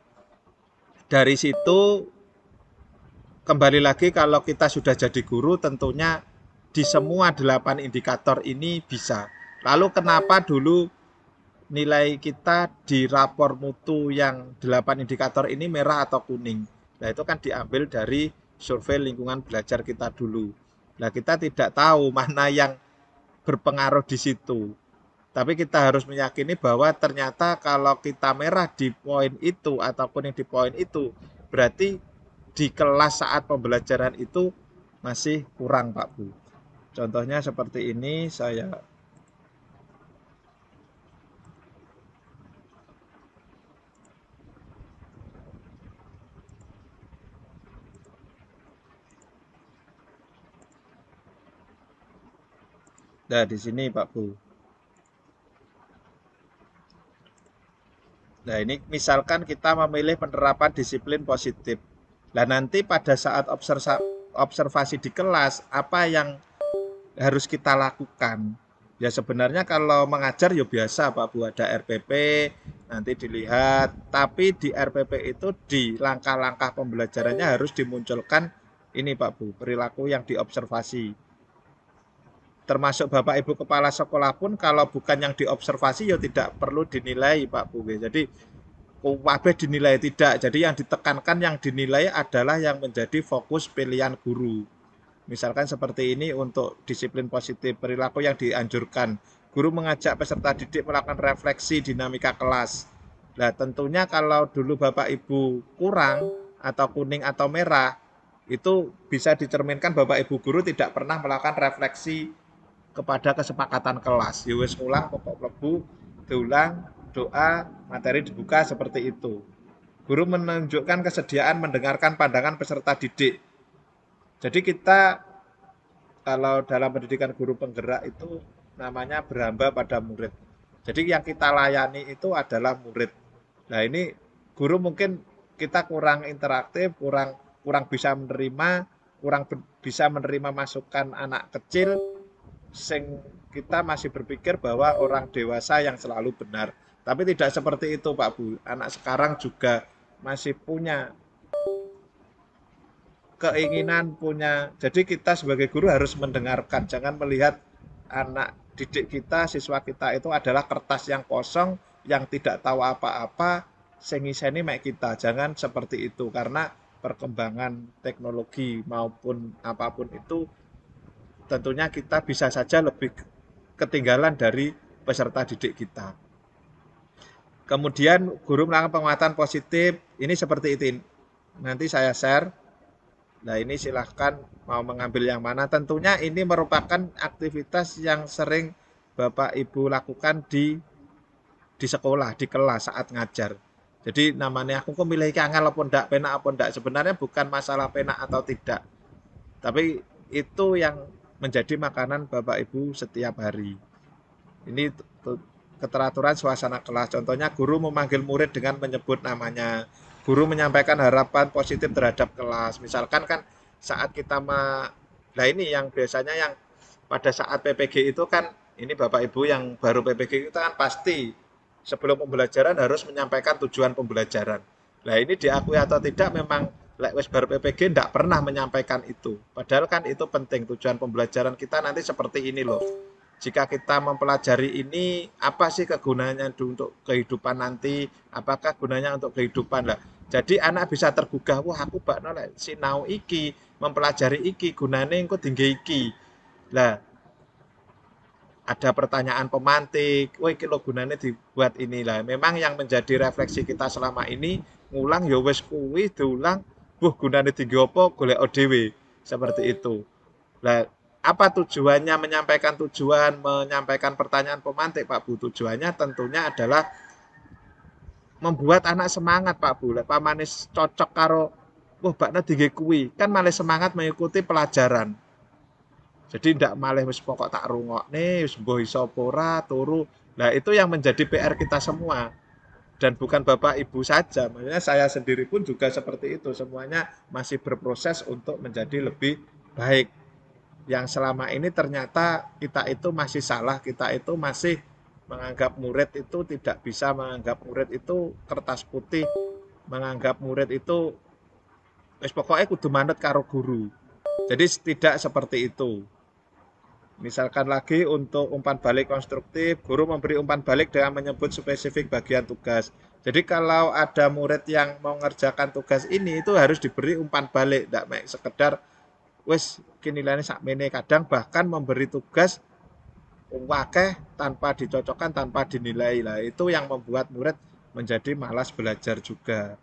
dari situ kembali lagi kalau kita sudah jadi guru tentunya di semua 8 indikator ini bisa. Lalu kenapa dulu nilai kita di rapor mutu yang 8 indikator ini merah atau kuning? Nah, itu kan diambil dari survei lingkungan belajar kita dulu. Nah, kita tidak tahu mana yang berpengaruh di situ. Tapi kita harus meyakini bahwa ternyata kalau kita merah di poin itu atau kuning di poin itu, berarti di kelas saat pembelajaran itu masih kurang, Pak Bu. Contohnya seperti ini, saya nah, di sini Pak Bu. Nah, ini misalkan kita memilih penerapan disiplin positif. Nah, nanti pada saat observasi di kelas, apa yang harus kita lakukan? Ya sebenarnya kalau mengajar ya biasa Pak Bu, ada RPP, nanti dilihat. Tapi di RPP itu di langkah-langkah pembelajarannya harus dimunculkan ini Pak Bu, perilaku yang diobservasi. Termasuk Bapak Ibu Kepala Sekolah pun kalau bukan yang diobservasi ya tidak perlu dinilai Pak Bu. Jadi kabeh dinilai tidak. Jadi yang ditekankan, yang dinilai adalah yang menjadi fokus pilihan guru. Misalkan seperti ini untuk disiplin positif, perilaku yang dianjurkan. Guru mengajak peserta didik melakukan refleksi dinamika kelas. Nah, tentunya kalau dulu Bapak Ibu kurang atau kuning atau merah, itu bisa dicerminkan Bapak Ibu guru tidak pernah melakukan refleksi kepada kesepakatan kelas. Ya wis ulang pokok lebu, diulang, doa, materi dibuka seperti itu. Guru menunjukkan kesediaan mendengarkan pandangan peserta didik. Jadi kita kalau dalam pendidikan guru penggerak itu namanya berhamba pada murid. Jadi yang kita layani itu adalah murid. Nah, ini guru mungkin kita kurang interaktif, kurang bisa menerima, bisa menerima masukan anak kecil, sing kita masih berpikir bahwa orang dewasa yang selalu benar. Tapi tidak seperti itu Pak Bu. Anak sekarang juga masih punya keinginan, punya. Jadi kita sebagai guru harus mendengarkan, jangan melihat anak didik kita, siswa kita itu adalah kertas yang kosong, yang tidak tahu apa-apa, sing ngiseni mek kita. Jangan seperti itu, karena perkembangan teknologi maupun apapun itu tentunya kita bisa saja lebih ketinggalan dari peserta didik kita. Kemudian guru melakukan penguatan positif, ini seperti itu. Nanti saya share. Nah ini silahkan mau mengambil yang mana. Tentunya ini merupakan aktivitas yang sering Bapak Ibu lakukan di sekolah, di kelas saat ngajar. Jadi namanya aku kok milih angel apa ndak, penak apa ndak. Sebenarnya bukan masalah penak atau tidak. Tapi itu yang menjadi makanan Bapak Ibu setiap hari. Ini keteraturan suasana kelas. Contohnya guru memanggil murid dengan menyebut namanya. Guru menyampaikan harapan positif terhadap kelas. Misalkan kan saat kita nah ini yang biasanya yang pada saat PPG itu kan, ini Bapak Ibu yang baru PPG itu kan pasti sebelum pembelajaran harus menyampaikan tujuan pembelajaran. Nah ini diakui atau tidak memang wis baru PPG tidak pernah menyampaikan itu. Padahal kan itu penting, tujuan pembelajaran kita nanti seperti ini loh. Jika kita mempelajari ini, apa sih kegunaannya untuk kehidupan nanti? Apakah gunanya untuk kehidupan lah? Jadi anak bisa tergugah, wah aku bakno lek sinau iki, mempelajari iki, gunane engko tinggi iki. Lah, ada pertanyaan pemantik, wah iki lho gunane dibuat inilah. Memang yang menjadi refleksi kita selama ini, ngulang ya wis kuwi diulang, gunane tinggi apa golek dhewe. Seperti itu. Lah, apa tujuannya menyampaikan tujuan, menyampaikan pertanyaan pemantik Pak Bu? Tujuannya tentunya adalah membuat anak semangat Pak Bu. Lek pamane cocok karo bakna tinggi kuwi, kan malah semangat mengikuti pelajaran. Jadi ndak malah wis pokok tak rungokne, wis mbah iso apa ora turu. Nah, itu yang menjadi PR kita semua. Dan bukan Bapak Ibu saja, maksudnya saya sendiri pun juga seperti itu. Semuanya masih berproses untuk menjadi lebih baik. Yang selama ini ternyata kita itu masih salah, kita itu masih menganggap murid itu tidak bisa, menganggap murid itu kertas putih, menganggap murid itu wis pokoknya kudu manut karo guru. Jadi tidak seperti itu. Misalkan lagi untuk umpan balik konstruktif, guru memberi umpan balik dengan menyebut spesifik bagian tugas. Jadi kalau ada murid yang mau mengerjakan tugas ini, itu harus diberi umpan balik, tidak sekedar wis nilainya sakmene. Kadang bahkan memberi tugas wakeh tanpa dicocokkan, tanpa dinilai lah. Itu yang membuat murid menjadi malas belajar juga.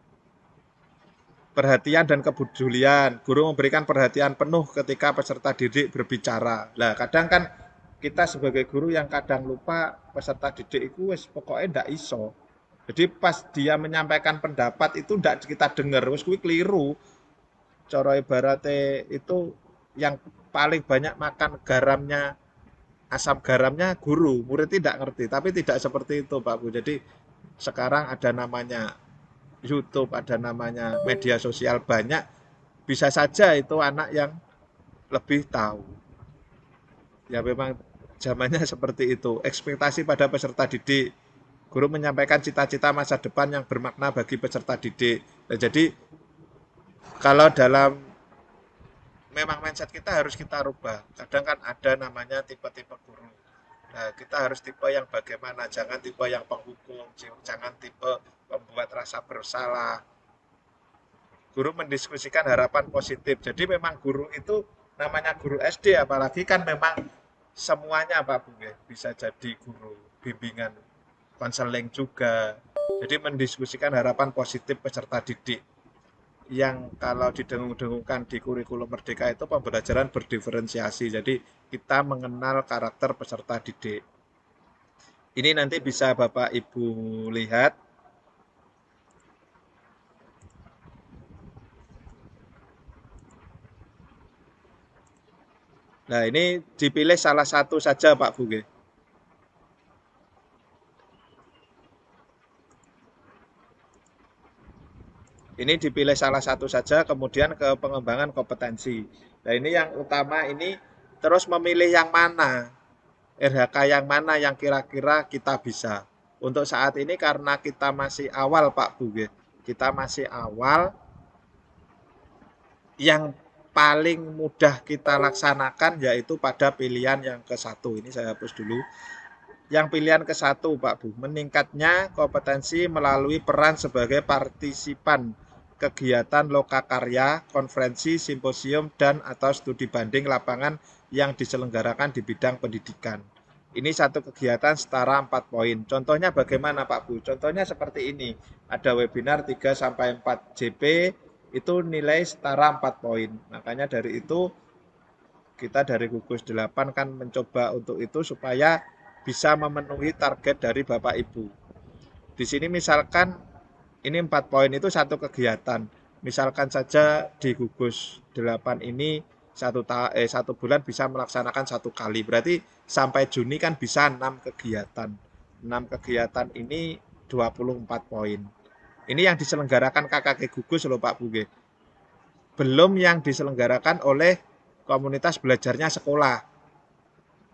Perhatian dan kepedulian, guru memberikan perhatian penuh ketika peserta didik berbicara. Lah kadang kan kita sebagai guru yang kadang lupa peserta didik itu wis pokoknya ndak iso. Jadi pas dia menyampaikan pendapat itu ndak kita dengar, wis kuwi keliru. Cara ibaratnya itu yang paling banyak makan garamnya, asam garamnya guru, murid tidak ngerti. Tapi tidak seperti itu Pak Bu. Jadi sekarang ada namanya YouTube, ada namanya media sosial banyak, bisa saja itu anak yang lebih tahu. Ya memang zamannya seperti itu. Ekspektasi pada peserta didik, guru menyampaikan cita-cita masa depan yang bermakna bagi peserta didik. Nah, jadi kalau dalam memang mindset kita harus kita rubah. Kadang kan ada namanya tipe-tipe guru. Nah, kita harus tipe yang bagaimana, jangan tipe yang penghukum, jangan tipe membuat rasa bersalah. Guru mendiskusikan harapan positif. Jadi memang guru itu namanya guru SD, apalagi kan memang semuanya Pak Bu, bisa jadi guru bimbingan, konseling juga. Jadi mendiskusikan harapan positif peserta didik. Yang kalau didengung-dengungkan di kurikulum Merdeka itu pembelajaran berdiferensiasi. Jadi kita mengenal karakter peserta didik. Ini nanti bisa Bapak Ibu lihat. Nah, ini dipilih salah satu saja Pak Bu. Ini dipilih salah satu saja, kemudian ke pengembangan kompetensi. Nah, ini yang utama ini terus memilih yang mana, RHK yang mana yang kira-kira kita bisa. Untuk saat ini karena kita masih awal Pak Bu, kita masih awal, yang paling mudah kita laksanakan yaitu pada pilihan yang ke-1. Ini saya hapus dulu. Yang pilihan ke-1 Pak Bu, meningkatnya kompetensi melalui peran sebagai partisipan kegiatan lokakarya, konferensi, simposium, dan atau studi banding lapangan yang diselenggarakan di bidang pendidikan. Ini satu kegiatan setara 4 poin. Contohnya bagaimana Pak Bu? Contohnya seperti ini. Ada webinar 3-4 JP, itu nilai setara 4 poin. Makanya dari itu, kita dari gugus 8 kan mencoba untuk itu supaya bisa memenuhi target dari Bapak Ibu. Di sini misalkan, ini 4 poin itu satu kegiatan. Misalkan saja di gugus 8 ini satu bulan bisa melaksanakan 1 kali. Berarti sampai Juni kan bisa 6 kegiatan. 6 kegiatan ini 24 poin. Ini yang diselenggarakan KKG gugus loh Pak Buge. Belum yang diselenggarakan oleh komunitas belajarnya sekolah.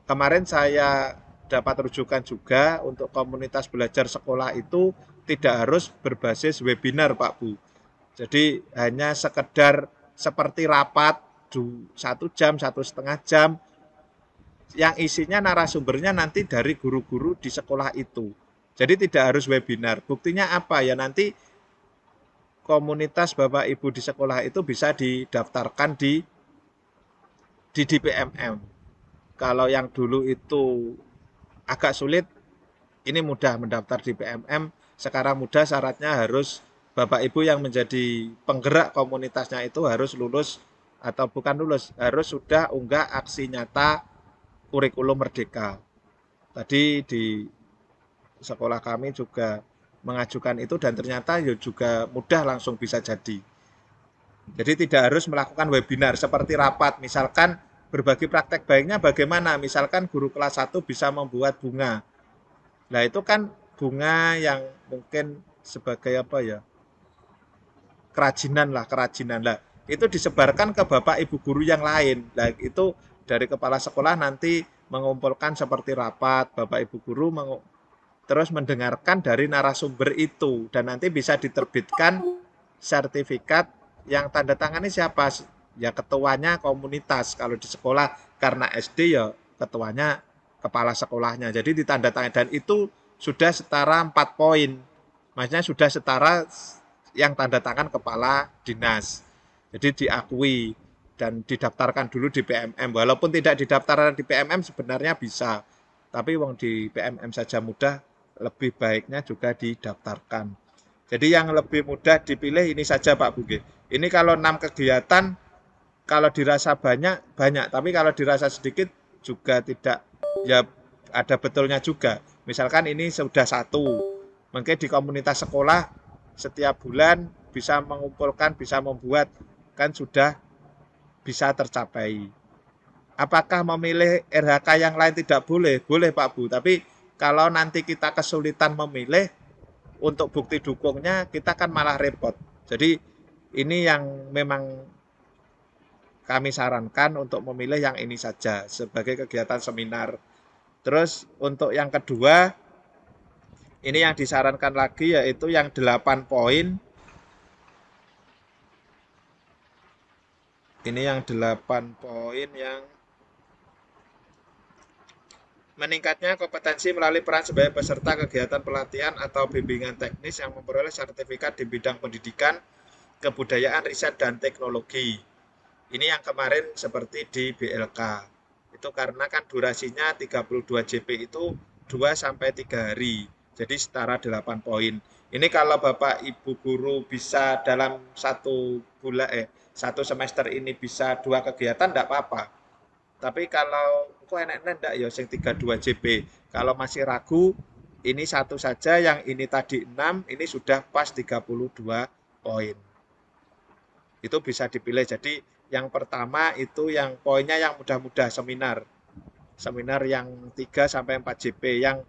Kemarin saya dapat rujukan juga untuk komunitas belajar sekolah itu tidak harus berbasis webinar Pak Bu. Jadi hanya sekedar seperti rapat 1 jam, 1,5 jam, yang isinya narasumbernya nanti dari guru-guru di sekolah itu. Jadi tidak harus webinar. Buktinya apa ya, nanti komunitas Bapak Ibu di sekolah itu bisa didaftarkan di DPMM. Kalau yang dulu itu agak sulit, ini mudah mendaftar di PMM. Sekarang mudah, syaratnya harus Bapak Ibu yang menjadi penggerak komunitasnya itu harus lulus, atau bukan lulus, harus sudah unggah aksi nyata kurikulum merdeka. Tadi di sekolah kami juga mengajukan itu dan ternyata ya juga mudah, langsung bisa jadi. Jadi tidak harus melakukan webinar seperti rapat. Misalkan berbagi praktek baiknya bagaimana? Misalkan guru kelas 1 bisa membuat bunga. Nah itu kan bunga yang mungkin sebagai apa ya, kerajinan lah. Itu disebarkan ke Bapak Ibu guru yang lain. Nah itu dari kepala sekolah nanti mengumpulkan seperti rapat, Bapak Ibu guru terus mendengarkan dari narasumber itu, dan nanti bisa diterbitkan sertifikat. Yang tanda tangannya siapa? Ya ketuanya komunitas. Kalau di sekolah karena SD ya ketuanya kepala sekolahnya. Jadi ditandatangani, dan itu sudah setara 4 poin. Maksudnya sudah setara yang tanda tangan kepala dinas. Jadi diakui dan didaftarkan dulu di PMM. Walaupun tidak didaftarkan di PMM sebenarnya bisa. Tapi wong di PMM saja mudah, lebih baiknya juga didaftarkan. Jadi yang lebih mudah dipilih ini saja Pak Buge. Ini kalau 6 kegiatan, kalau dirasa banyak, tapi kalau dirasa sedikit juga tidak, ya ada betulnya juga. Misalkan ini sudah 1, mungkin di komunitas sekolah setiap bulan bisa mengumpulkan, bisa membuat, kan sudah bisa tercapai. Apakah memilih RHK yang lain tidak boleh? Boleh Pak Bu, tapi kalau nanti kita kesulitan memilih, untuk bukti dukungnya kita kan malah repot. Jadi ini yang memang kami sarankan untuk memilih yang ini saja sebagai kegiatan seminar. Terus untuk yang kedua, ini yang disarankan lagi yaitu yang 8 poin. Ini yang 8 poin yang meningkatnya kompetensi melalui peran sebagai peserta kegiatan pelatihan atau bimbingan teknis yang memperoleh sertifikat di bidang pendidikan, kebudayaan, riset, dan teknologi. Ini yang kemarin seperti di BLK. Itu karena kan durasinya 32 JP itu 2-3 hari. Jadi setara 8 poin. Ini kalau Bapak Ibu guru bisa dalam 1 semester ini bisa 2 kegiatan enggak apa-apa. Tapi kalau kok enak-enak enggak ya sing 32 JP. Kalau masih ragu, ini 1 saja, yang ini tadi 6, ini sudah pas 32 poin. Itu bisa dipilih. Jadi yang pertama itu yang poinnya yang mudah-mudah, seminar. Seminar yang 3-4 JP yang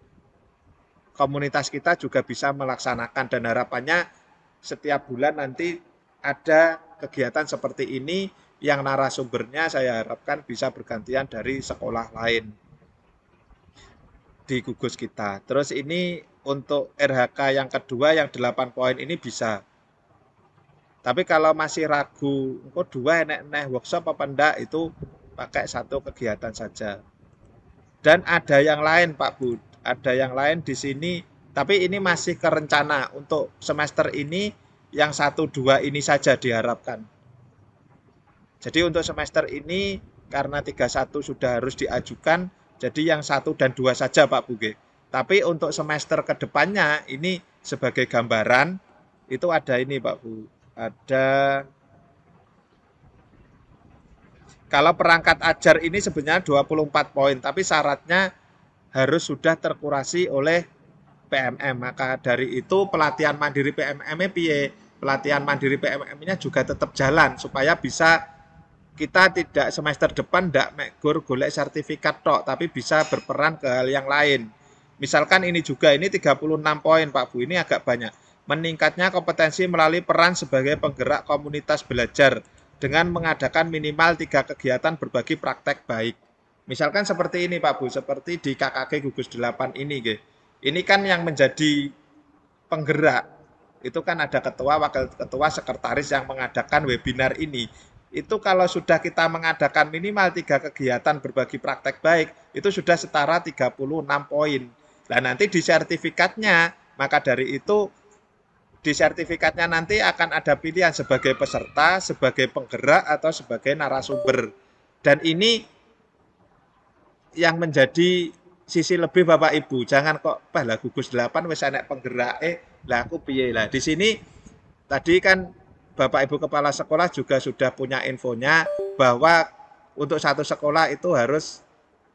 komunitas kita juga bisa melaksanakan, dan harapannya setiap bulan nanti ada kegiatan seperti ini yang narasumbernya saya harapkan bisa bergantian dari sekolah lain di gugus kita. Terus ini untuk RHK yang kedua yang 8 poin ini bisa. Tapi kalau masih ragu, engko dua enek workshop apa enggak, itu pakai satu kegiatan saja. Dan ada yang lain Pak Bu, ada yang lain di sini, tapi ini masih ke rencana untuk semester ini yang 1-2 ini saja diharapkan. Jadi untuk semester ini karena 31 sudah harus diajukan, jadi yang 1 dan 2 saja Pak Buge. Tapi untuk semester kedepannya ini sebagai gambaran, itu ada ini Pak Bu. Ada, kalau perangkat ajar ini sebenarnya 24 poin, tapi syaratnya harus sudah terkurasi oleh PMM. Maka dari itu pelatihan mandiri PMM-nya piye? Pelatihan mandiri PMM-nya juga tetap jalan supaya bisa kita tidak semester depan tidak megur golek sertifikat tok, tapi bisa berperan ke hal yang lain. Misalkan ini juga, ini 36 poin Pak Bu, ini agak banyak. Meningkatnya kompetensi melalui peran sebagai penggerak komunitas belajar dengan mengadakan minimal 3 kegiatan berbagi praktek baik. Misalkan seperti ini Pak Bu, seperti di KKG Gugus 8 ini. Ini kan yang menjadi penggerak, itu kan ada ketua, wakil ketua, sekretaris yang mengadakan webinar ini. Itu kalau sudah kita mengadakan minimal 3 kegiatan berbagi praktek baik, itu sudah setara 36 poin. Nah nanti di sertifikatnya, maka dari itu di sertifikatnya nanti akan ada pilihan sebagai peserta, sebagai penggerak, atau sebagai narasumber. Dan ini yang menjadi sisi lebih Bapak Ibu. Jangan kok, lah gugus 8 wis enek penggerak, lah aku piye lah. Di sini tadi kan Bapak Ibu Kepala Sekolah juga sudah punya infonya bahwa untuk satu sekolah itu harus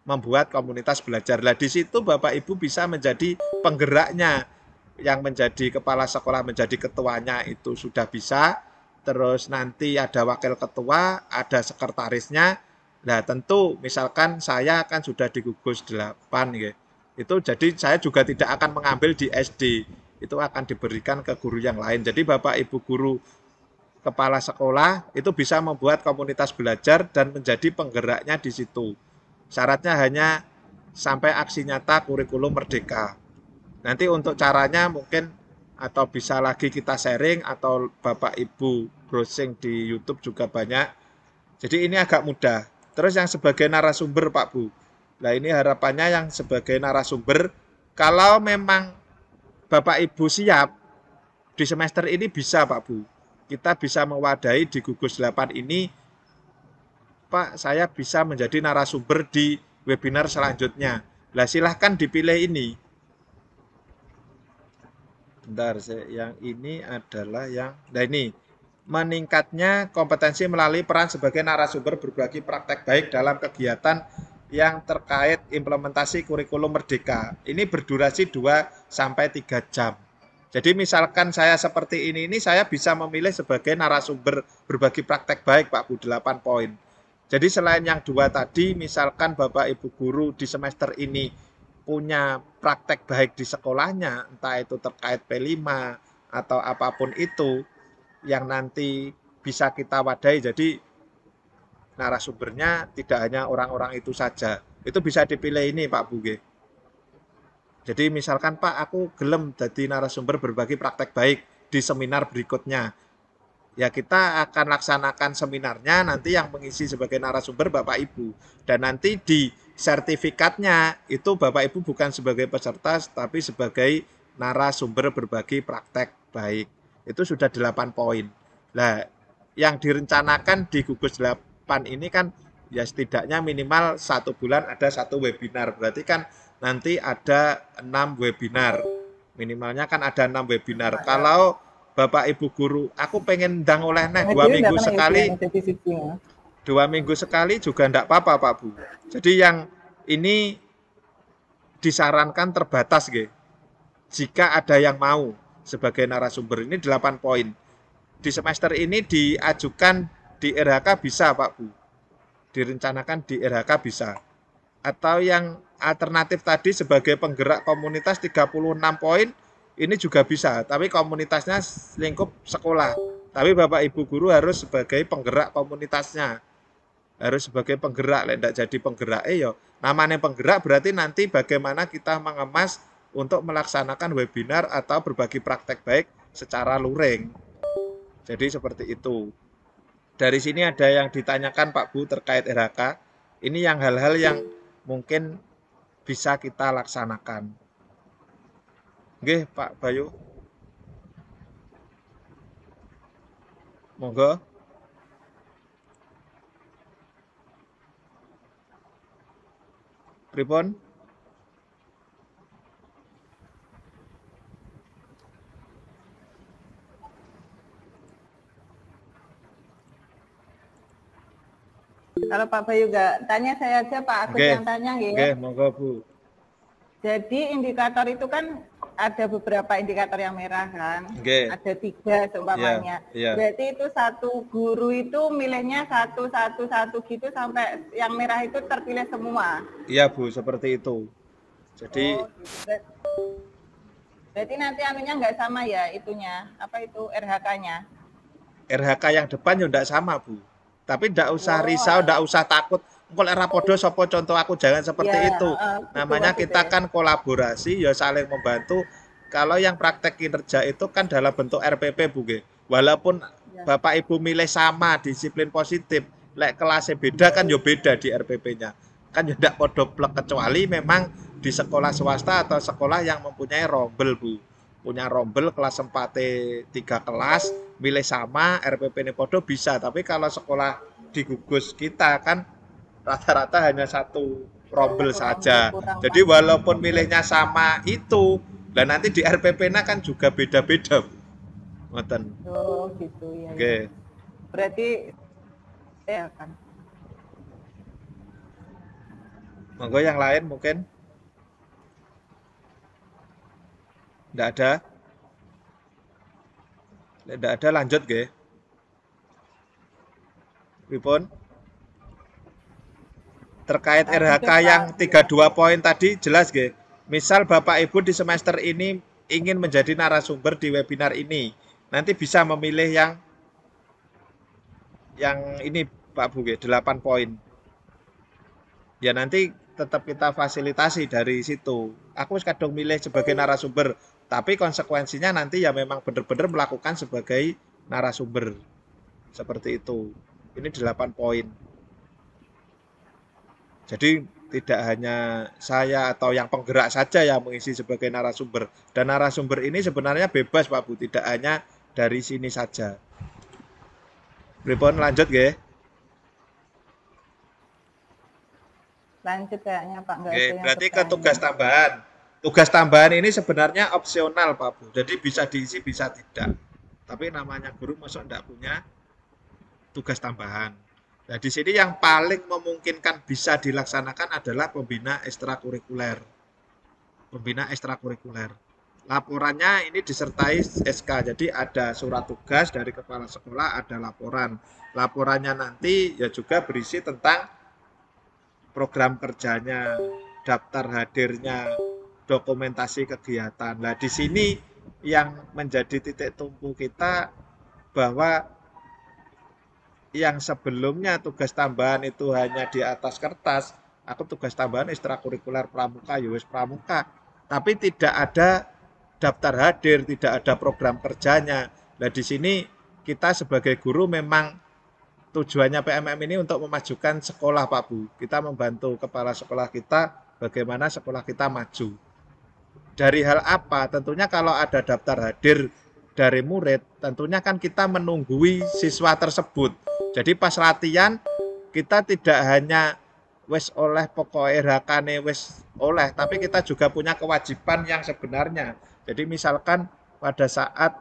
membuat komunitas belajar. Lah di situ Bapak Ibu bisa menjadi penggeraknya. Yang menjadi kepala sekolah, menjadi ketuanya itu sudah bisa. Terus nanti ada wakil ketua, ada sekretarisnya. Nah tentu misalkan saya kan sudah di gugus 8 ya. Itu jadi saya juga tidak akan mengambil di SD. Itu akan diberikan ke guru yang lain. Jadi Bapak Ibu guru kepala sekolah itu bisa membuat komunitas belajar dan menjadi penggeraknya di situ. Syaratnya hanya sampai aksi nyata kurikulum merdeka. Nanti untuk caranya mungkin atau bisa lagi kita sharing atau Bapak Ibu browsing di YouTube juga banyak. Jadi ini agak mudah. Terus yang sebagai narasumber Pak Bu. Nah ini harapannya yang sebagai narasumber, kalau memang Bapak Ibu siap, di semester ini bisa Pak Bu. Kita bisa mewadahi di gugus 8 ini, Pak saya bisa menjadi narasumber di webinar selanjutnya. Nah silahkan dipilih ini. Bentar, yang ini adalah yang, nah ini, meningkatnya kompetensi melalui peran sebagai narasumber berbagi praktek baik dalam kegiatan yang terkait implementasi kurikulum merdeka. Ini berdurasi 2-3 jam. Jadi misalkan saya seperti ini saya bisa memilih sebagai narasumber berbagi praktek baik Pak Bu, 8 poin. Jadi selain yang 2 tadi, misalkan Bapak Ibu guru di semester ini punya praktek baik di sekolahnya, entah itu terkait P5 atau apapun itu, yang nanti bisa kita wadahi. Jadi narasumbernya tidak hanya orang-orang itu saja. Itu bisa dipilih ini Pak Buge. Jadi misalkan Pak aku gelem jadi narasumber berbagi praktek baik di seminar berikutnya. Ya kita akan laksanakan seminarnya, nanti yang mengisi sebagai narasumber Bapak Ibu. Dan nanti di sertifikatnya itu Bapak Ibu bukan sebagai peserta, tapi sebagai narasumber berbagi praktek baik. Itu sudah 8 poin. Nah, yang direncanakan di gugus 8 ini kan ya setidaknya minimal 1 bulan ada 1 webinar. Berarti kan nanti ada 6 webinar. Minimalnya kan ada 6 webinar. Kalau Bapak Ibu guru, aku pengen ndang oleh 2 minggu sekali. 2 minggu sekali juga enggak apa-apa Pak Bu. Jadi yang ini disarankan terbatas nggih. Jika ada yang mau sebagai narasumber, ini 8 poin. Di semester ini diajukan di RHK bisa Pak Bu. Direncanakan di RHK bisa. Atau yang alternatif tadi sebagai penggerak komunitas 36 poin, ini juga bisa, tapi komunitasnya lingkup sekolah. Tapi Bapak Ibu guru harus sebagai penggerak komunitasnya. Harus sebagai penggerak, tidak jadi penggerak. Namanya penggerak berarti nanti bagaimana kita mengemas untuk melaksanakan webinar atau berbagi praktek baik secara luring. Jadi seperti itu. Dari sini ada yang ditanyakan Pak Bu terkait RHK. Ini yang hal-hal yang mungkin bisa kita laksanakan. Oke, Pak Bayu. Monggo. Pripun? Kalau Pak Bayu nggak tanya, saya aja Pak Agus Oke. yang tanya ya. Oke, monggo Bu. Jadi indikator itu kan ada beberapa indikator yang merah kan, Oke. ada 3 seumpamanya. Iya. Berarti itu satu guru itu milihnya satu gitu sampai yang merah itu terpilih semua. Iya Bu, seperti itu. Jadi Oh, berarti nanti anunya nggak sama ya itunya, apa itu RHK-nya? RHK yang depan ya enggak sama Bu. Tapi enggak usah risau, enggak usah takut. Engko lek ra padha sapa contoh aku, jangan seperti Ya, itu. betul Namanya maksudnya. kita kan kolaborasi ya saling membantu. Kalau yang praktek kinerja itu kan dalam bentuk RPP Bu nggih. Walaupun Ya. Bapak Ibu milih sama disiplin positif, lek kelasnya beda kan ya beda di RPP-nya. Kan ya enggak padha plek, kecuali memang di sekolah swasta atau sekolah yang mempunyai rombel Bu. Punya rombel kelas 4 3 kelas, milih sama RPP ini podo bisa. Tapi kalau sekolah di gugus kita kan rata-rata hanya satu rombel saja. Jadi walaupun milihnya sama itu, dan nanti di RPP-nya kan juga beda-beda Bu. Ngoten. Oh gitu ya. Oke. Berarti ya kan. Monggo yang lain mungkin. Enggak ada. Enggak ada, lanjut nggih. Pripun? Terkait RHK yang 32 poin tadi jelas nggih. Misal Bapak Ibu di semester ini ingin menjadi narasumber di webinar ini, nanti bisa memilih yang ini Pak Bu nggih, 8 poin. Ya nanti tetap kita fasilitasi dari situ. Aku wis kadung milih sebagai narasumber, tapi konsekuensinya nanti ya memang benar-benar melakukan sebagai narasumber. Seperti itu. Ini 8 poin. Jadi tidak hanya saya atau yang penggerak saja yang mengisi sebagai narasumber. Dan narasumber ini sebenarnya bebas Pak Bu, tidak hanya dari sini saja. Pripun lanjut nggih? Lanjut kayaknya Pak, nggak Oke, ada yang berarti ke bertanya. tugas tambahan. Tugas tambahan ini sebenarnya opsional Pak Bu. Jadi bisa diisi, bisa tidak. Tapi namanya guru masuk enggak punya tugas tambahan. Nah, di sini yang paling memungkinkan bisa dilaksanakan adalah pembina ekstrakurikuler. Pembina ekstrakurikuler. Laporannya ini disertai SK. Jadi ada surat tugas dari kepala sekolah, ada laporan. Laporannya nanti ya juga berisi tentang program kerjanya, daftar hadirnya, dokumentasi kegiatan. Nah, di sini yang menjadi titik tumpu kita bahwa yang sebelumnya tugas tambahan itu hanya di atas kertas, aku tugas tambahan ekstrakurikuler pramuka, ya wis pramuka, tapi tidak ada daftar hadir, tidak ada program kerjanya. Nah, di sini kita sebagai guru memang tujuannya PMM ini untuk memajukan sekolah Pak Bu. Kita membantu kepala sekolah kita bagaimana sekolah kita maju. Dari hal apa? Tentunya kalau ada daftar hadir dari murid, tentunya kan kita menunggui siswa tersebut. Jadi pas latihan kita tidak hanya wis oleh pokok RHK-ne wis oleh, tapi kita juga punya kewajiban yang sebenarnya. Jadi misalkan pada saat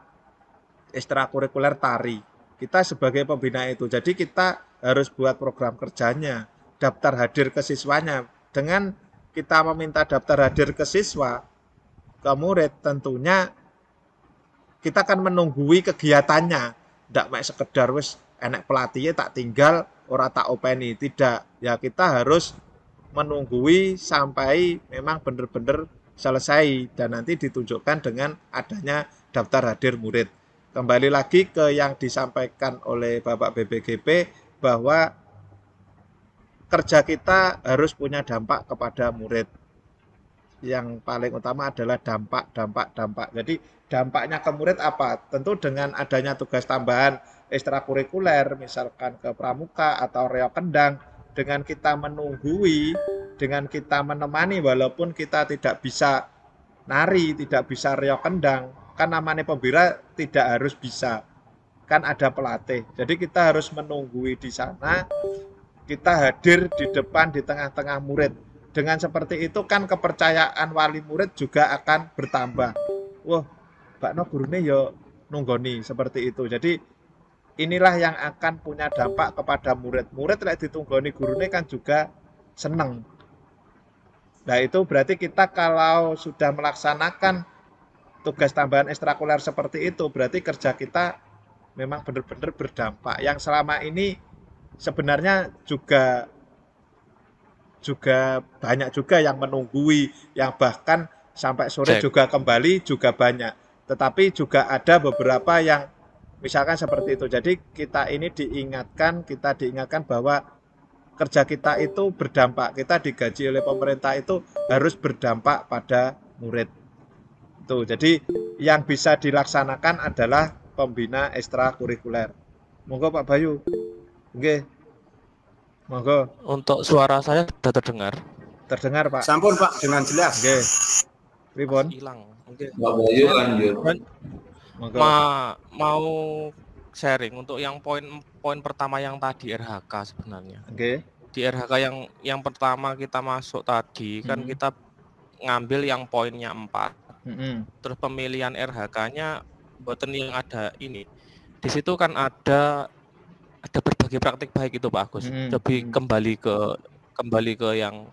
ekstrakurikuler tari, kita sebagai pembina itu, jadi kita harus buat program kerjanya, daftar hadir ke siswanya. Dengan kita meminta daftar hadir ke siswa, ke murid, tentunya kita akan menunggui kegiatannya. Tidak mek sekedar wis enek pelatihnya tak tinggal, ora tak openi. Tidak, ya kita harus menunggui sampai memang benar-benar selesai dan nanti ditunjukkan dengan adanya daftar hadir murid. Kembali lagi ke yang disampaikan oleh Bapak BPGP bahwa kerja kita harus punya dampak kepada murid. yang paling utama adalah dampak. Jadi dampaknya ke murid apa? Tentu dengan adanya tugas tambahan ekstrakurikuler, misalkan ke pramuka atau reok kendang, dengan kita menunggui, dengan kita menemani walaupun kita tidak bisa nari, tidak bisa reok kendang, kan namanya pembira tidak harus bisa, kan ada pelatih. Jadi kita harus menunggui di sana, kita hadir di depan, di tengah-tengah murid. Dengan seperti itu kan kepercayaan wali murid juga akan bertambah. Wah, Mbak No gurune yo nunggoni seperti itu. Jadi inilah yang akan punya dampak kepada murid. Murid lek ditunggoni gurune kan juga seneng. Nah, itu berarti kita kalau sudah melaksanakan tugas tambahan ekstrakurikuler seperti itu, berarti kerja kita memang benar-benar berdampak. Yang selama ini sebenarnya juga banyak juga yang menunggui, yang bahkan sampai sore juga kembali juga banyak. Tetapi juga ada beberapa yang misalkan seperti itu. Jadi kita diingatkan bahwa kerja kita itu berdampak. Kita digaji oleh pemerintah itu harus berdampak pada murid. Tuh, jadi yang bisa dilaksanakan adalah pembina ekstrakurikuler. Monggo Pak Bayu. Nggih. Monggo. Untuk suara saya sudah terdengar. Terdengar, Pak. Sampun, Pak, dengan jelas. Nggih. Pripun? Hilang. Mungkin. Pak Bayu lanjut. Monggo. Mau sharing untuk yang poin pertama yang tadi RHK sebenarnya. Nggih. Di RHK yang pertama kita masuk tadi kan kita ngambil yang poinnya 4. Terus pemilihan RHK-nya boten yang ada ini. Di situ kan ada berbagai praktik baik itu Pak Agus. Coba kembali ke yang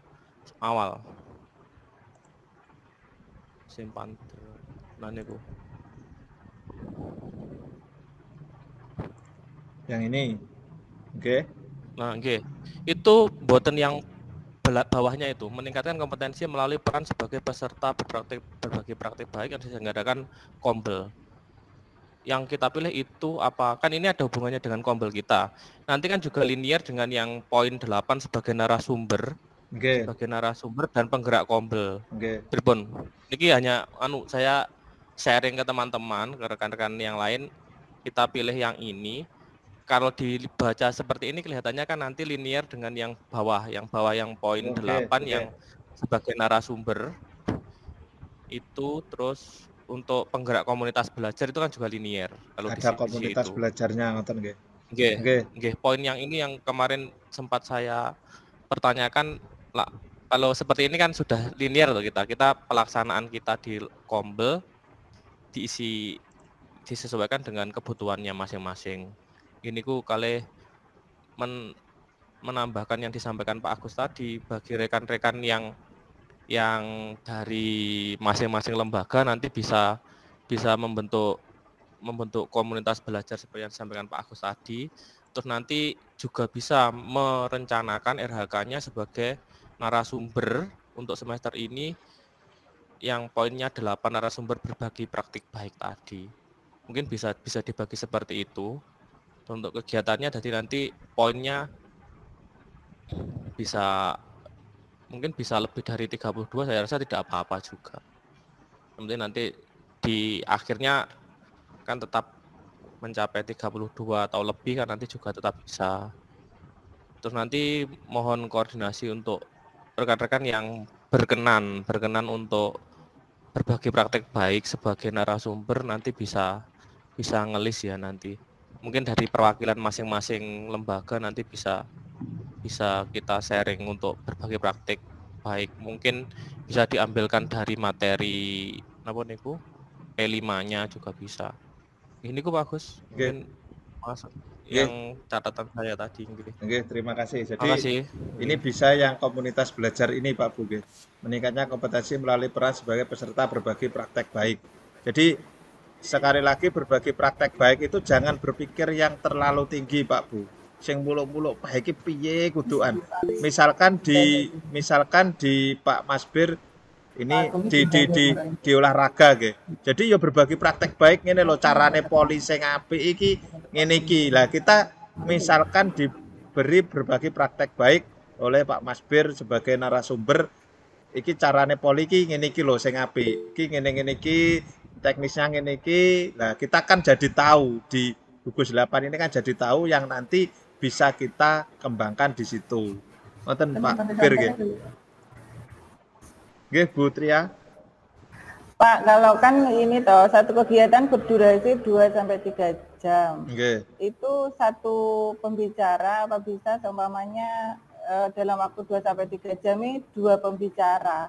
awal. Simpan niku. Yang ini. Oke. Nah, nggih. Itu boten yang bawahnya itu meningkatkan kompetensi melalui peran sebagai peserta berbagai praktik baik yang diselenggarakan Kombel. Yang kita pilih itu apa? Kan ini ada hubungannya dengan Kombel kita. Nanti kan juga linear dengan yang poin 8 sebagai narasumber. Okay. Sebagai narasumber dan penggerak Kombel. Okay. Pripun? Niki hanya saya sharing ke teman-teman, ke rekan-rekan yang lain, kita pilih yang ini. Kalau dibaca seperti ini kelihatannya kan nanti linear dengan yang bawah yang poin 8 yang sebagai narasumber. Itu terus untuk penggerak komunitas belajar itu kan juga linear. Kalau ada komunitas belajarnya ngoten nggih. Nggih. Poin yang ini yang kemarin sempat saya pertanyakan lah, kalau seperti ini kan sudah linear loh kita pelaksanaan kita di Kombel disesuaikan dengan kebutuhannya masing-masing. Ini ku kali menambahkan yang disampaikan Pak Agus tadi bagi rekan-rekan yang dari masing-masing lembaga nanti bisa membentuk komunitas belajar seperti yang disampaikan Pak Agus tadi. Terus nanti juga bisa merencanakan RHK-nya sebagai narasumber untuk semester ini yang poinnya 8 narasumber berbagi praktik baik tadi. Mungkin bisa dibagi seperti itu. Untuk kegiatannya jadi nanti poinnya mungkin bisa lebih dari 32, saya rasa tidak apa-apa juga. Nanti di akhirnya kan tetap mencapai 32 atau lebih kan nanti juga tetap bisa. Terus nanti mohon koordinasi untuk rekan-rekan yang berkenan untuk berbagi praktek baik sebagai narasumber nanti bisa ngelis ya nanti. Mungkin dari perwakilan masing-masing lembaga nanti bisa kita sharing untuk berbagai praktik baik. Mungkin bisa diambilkan dari materi apa niku P5-nya juga bisa. Ini ku bagus. Mungkin masuk yang catatan saya tadi. Oke, terima kasih. Jadi ini bisa yang komunitas belajar ini Pak Bu. Meningkatnya kompetensi melalui peran sebagai peserta berbagi praktek baik. Jadi sekali lagi berbagi praktek baik itu jangan berpikir yang terlalu tinggi Pak Bu. Sing muluk-muluk Pak iki piye kuduan. Misalkan di Pak Masbir ini di olahraga nggih. Jadi ya berbagi praktek baik ngene lho carane poli sing apik iki ngene iki. Lah kita misalkan diberi berbagi praktek baik oleh Pak Masbir sebagai narasumber iki carane poli iki ngene iki lho sing apik. Iki ngene-ngene iki teknisnya ngene iki. Nah, kita kan jadi tahu di gugus 8 ini kan jadi tahu yang nanti bisa kita kembangkan di situ. Ngoten Pak Bir nggih. Nggih Bu Tria. Pak, kalau kan ini toh satu kegiatan berdurasi 2 sampai 3 jam. Nggih. Itu satu pembicara apa bisa seumpamanya dalam waktu 2 sampai 3 jam ini 2 pembicara.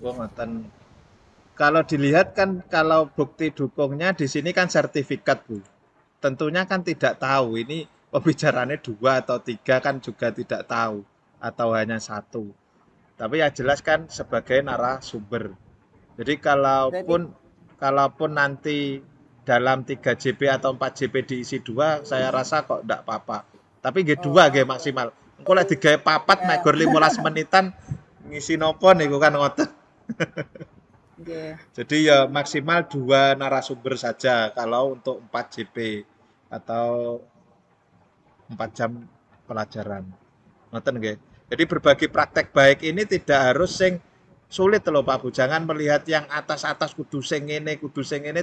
Oh, ngoten. Kalau dilihat kan kalau bukti dukungnya di sini kan sertifikat, Bu. Tentunya kan tidak tahu ini pembicaranya 2 atau 3 kan juga tidak tahu atau hanya 1. Tapi yang jelas kan sebagai narasumber. Jadi kalaupun nanti dalam 3 JP atau 4 JP diisi 2, saya rasa kok enggak apa-apa. Tapi nggih 2 nggih maksimal. Engko lek digawe papat mek gor 15 menitan ngisi nopo niku kan ngoten. Jadi ya maksimal 2 narasumber saja kalau untuk 4 JP atau 4 jam pelajaran. Ngoten nggih. Jadi berbagi praktek baik ini tidak harus sing sulit loh Pak Bu. Jangan melihat yang atas-atas kudu sing ngene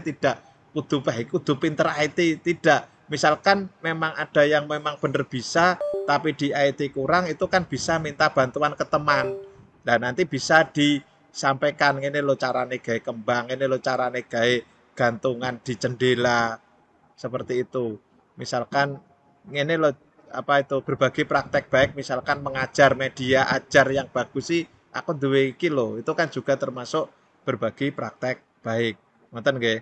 tidak, kudu baik, kudu pinter IT, tidak. Misalkan memang ada yang memang bener bisa tapi di IT kurang, itu kan bisa minta bantuan ke teman. Dan nanti bisa disampaikan ngene lo carane gawe kembang, ngene lo carane gawe gantungan di jendela. Seperti itu. Misalkan ngene lo berbagi praktek baik, misalkan mengajar media ajar yang bagus sih aku duwe iki lho, itu kan juga termasuk berbagi praktek baik. Ngoten nggih.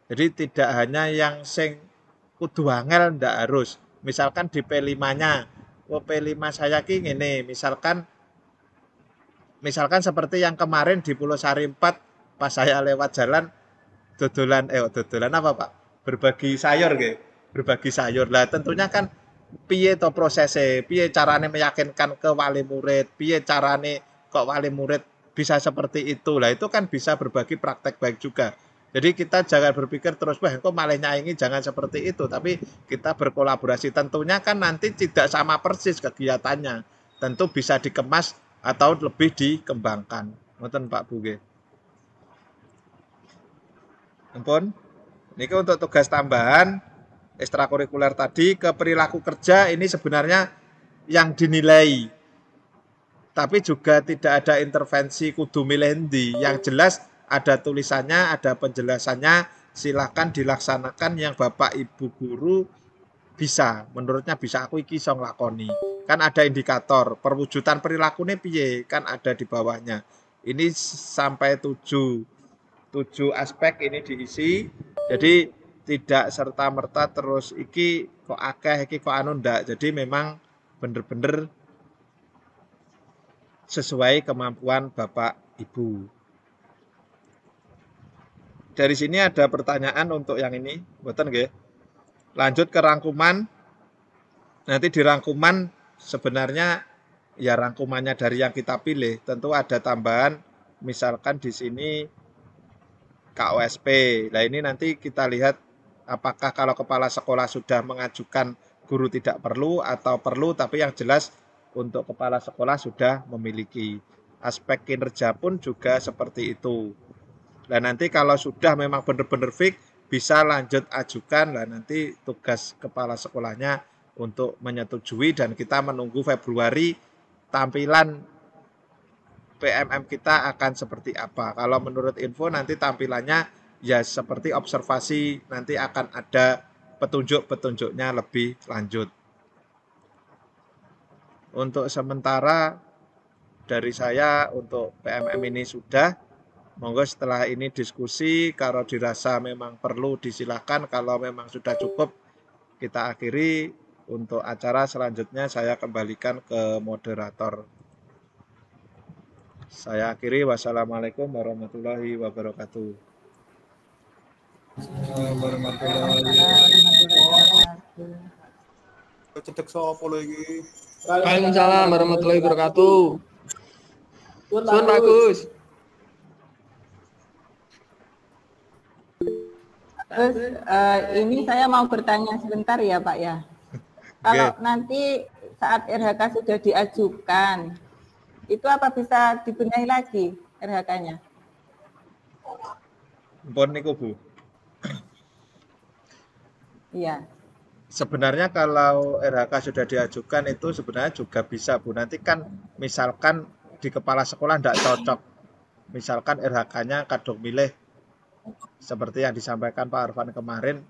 Jadi tidak hanya yang sing kudu angel ndak harus. Misalkan di P5-nya, P5 saya ki ngene, misalkan seperti yang kemarin di Pulau Sari 4 pas saya lewat jalan dodolan apa Pak? Berbagi sayur nggih. Berbagi sayur. Lah tentunya kan piye to prosesnya, piye carane meyakinkan ke wali murid, piye carane kok wali murid bisa seperti itu. Lah itu kan bisa berbagi praktek baik juga. Jadi kita jangan berpikir terus wah kok malah nyaingi, jangan seperti itu, tapi kita berkolaborasi. Tentunya kan nanti tidak sama persis kegiatannya. Tentu bisa dikemas atau lebih dikembangkan. Ngoten Pak Bu nggih. Ampun. Niki untuk tugas tambahan ekstrakurikuler tadi ke perilaku kerja ini sebenarnya yang dinilai. Tapi juga tidak ada intervensi kudu milih ndi. Yang jelas ada tulisannya, ada penjelasannya, silakan dilaksanakan yang Bapak Ibu guru bisa. Menurutnya bisa aku iki iso nglakoni. Kan ada indikator perwujudan perilakunya piye, kan ada di bawahnya. Ini sampai 7 aspek ini diisi. Jadi tidak serta-merta terus iki kok akeh, iki kok anu ndak. Jadi memang bener-bener sesuai kemampuan Bapak Ibu. Dari sini ada pertanyaan untuk yang ini, mboten nggih. Lanjut ke rangkuman. Nanti di rangkuman sebenarnya ya rangkumannya dari yang kita pilih, tentu ada tambahan misalkan di sini KOSP. Nah, ini nanti kita lihat apakah kalau kepala sekolah sudah mengajukan guru tidak perlu atau perlu, tapi yang jelas untuk kepala sekolah sudah memiliki. Aspek kinerja pun juga seperti itu. Nah nanti kalau sudah memang benar-benar fix, bisa lanjut ajukan. Nah nanti tugas kepala sekolahnya untuk menyetujui dan kita menunggu Februari tampilan PMM kita akan seperti apa. Kalau menurut info nanti tampilannya ya seperti observasi, nanti akan ada petunjuk-petunjuknya lebih lanjut. Untuk sementara dari saya untuk PMM ini sudah. Monggo setelah ini diskusi, kalau dirasa memang perlu disilahkan, kalau memang sudah cukup kita akhiri. Untuk acara selanjutnya saya kembalikan ke moderator. Saya akhiri. Wassalamualaikum warahmatullahi wabarakatuh. Waalaikumsalam warahmatullahi wabarakatuh. Sun bagus. Terus ini saya mau bertanya sebentar ya Pak ya. Kalau nanti saat RHK sudah diajukan, itu apa bisa dibenahi lagi RHK-nya? Pun niku Bu. Iya. Sebenarnya kalau RHK sudah diajukan itu sebenarnya juga bisa Bu. Nanti kan misalkan di kepala sekolah tidak cocok. Misalkan RHK-nya kadung milih seperti yang disampaikan Pak Arfan kemarin,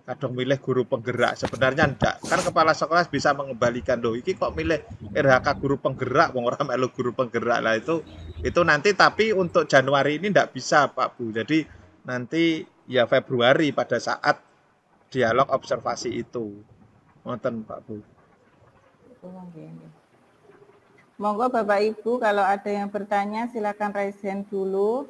kadung milih guru penggerak. Sebenarnya enggak. Kan kepala sekolah bisa mengembalikan, loh iki kok milih RHK guru penggerak, wong ora melu guru penggerak. Lah itu nanti, tapi untuk Januari ini enggak bisa Pak Bu. Jadi nanti ya Februari pada saat dialog observasi itu. Ngoten Pak Bu. Monggo Bapak Ibu kalau ada yang bertanya silakan raise hand dulu.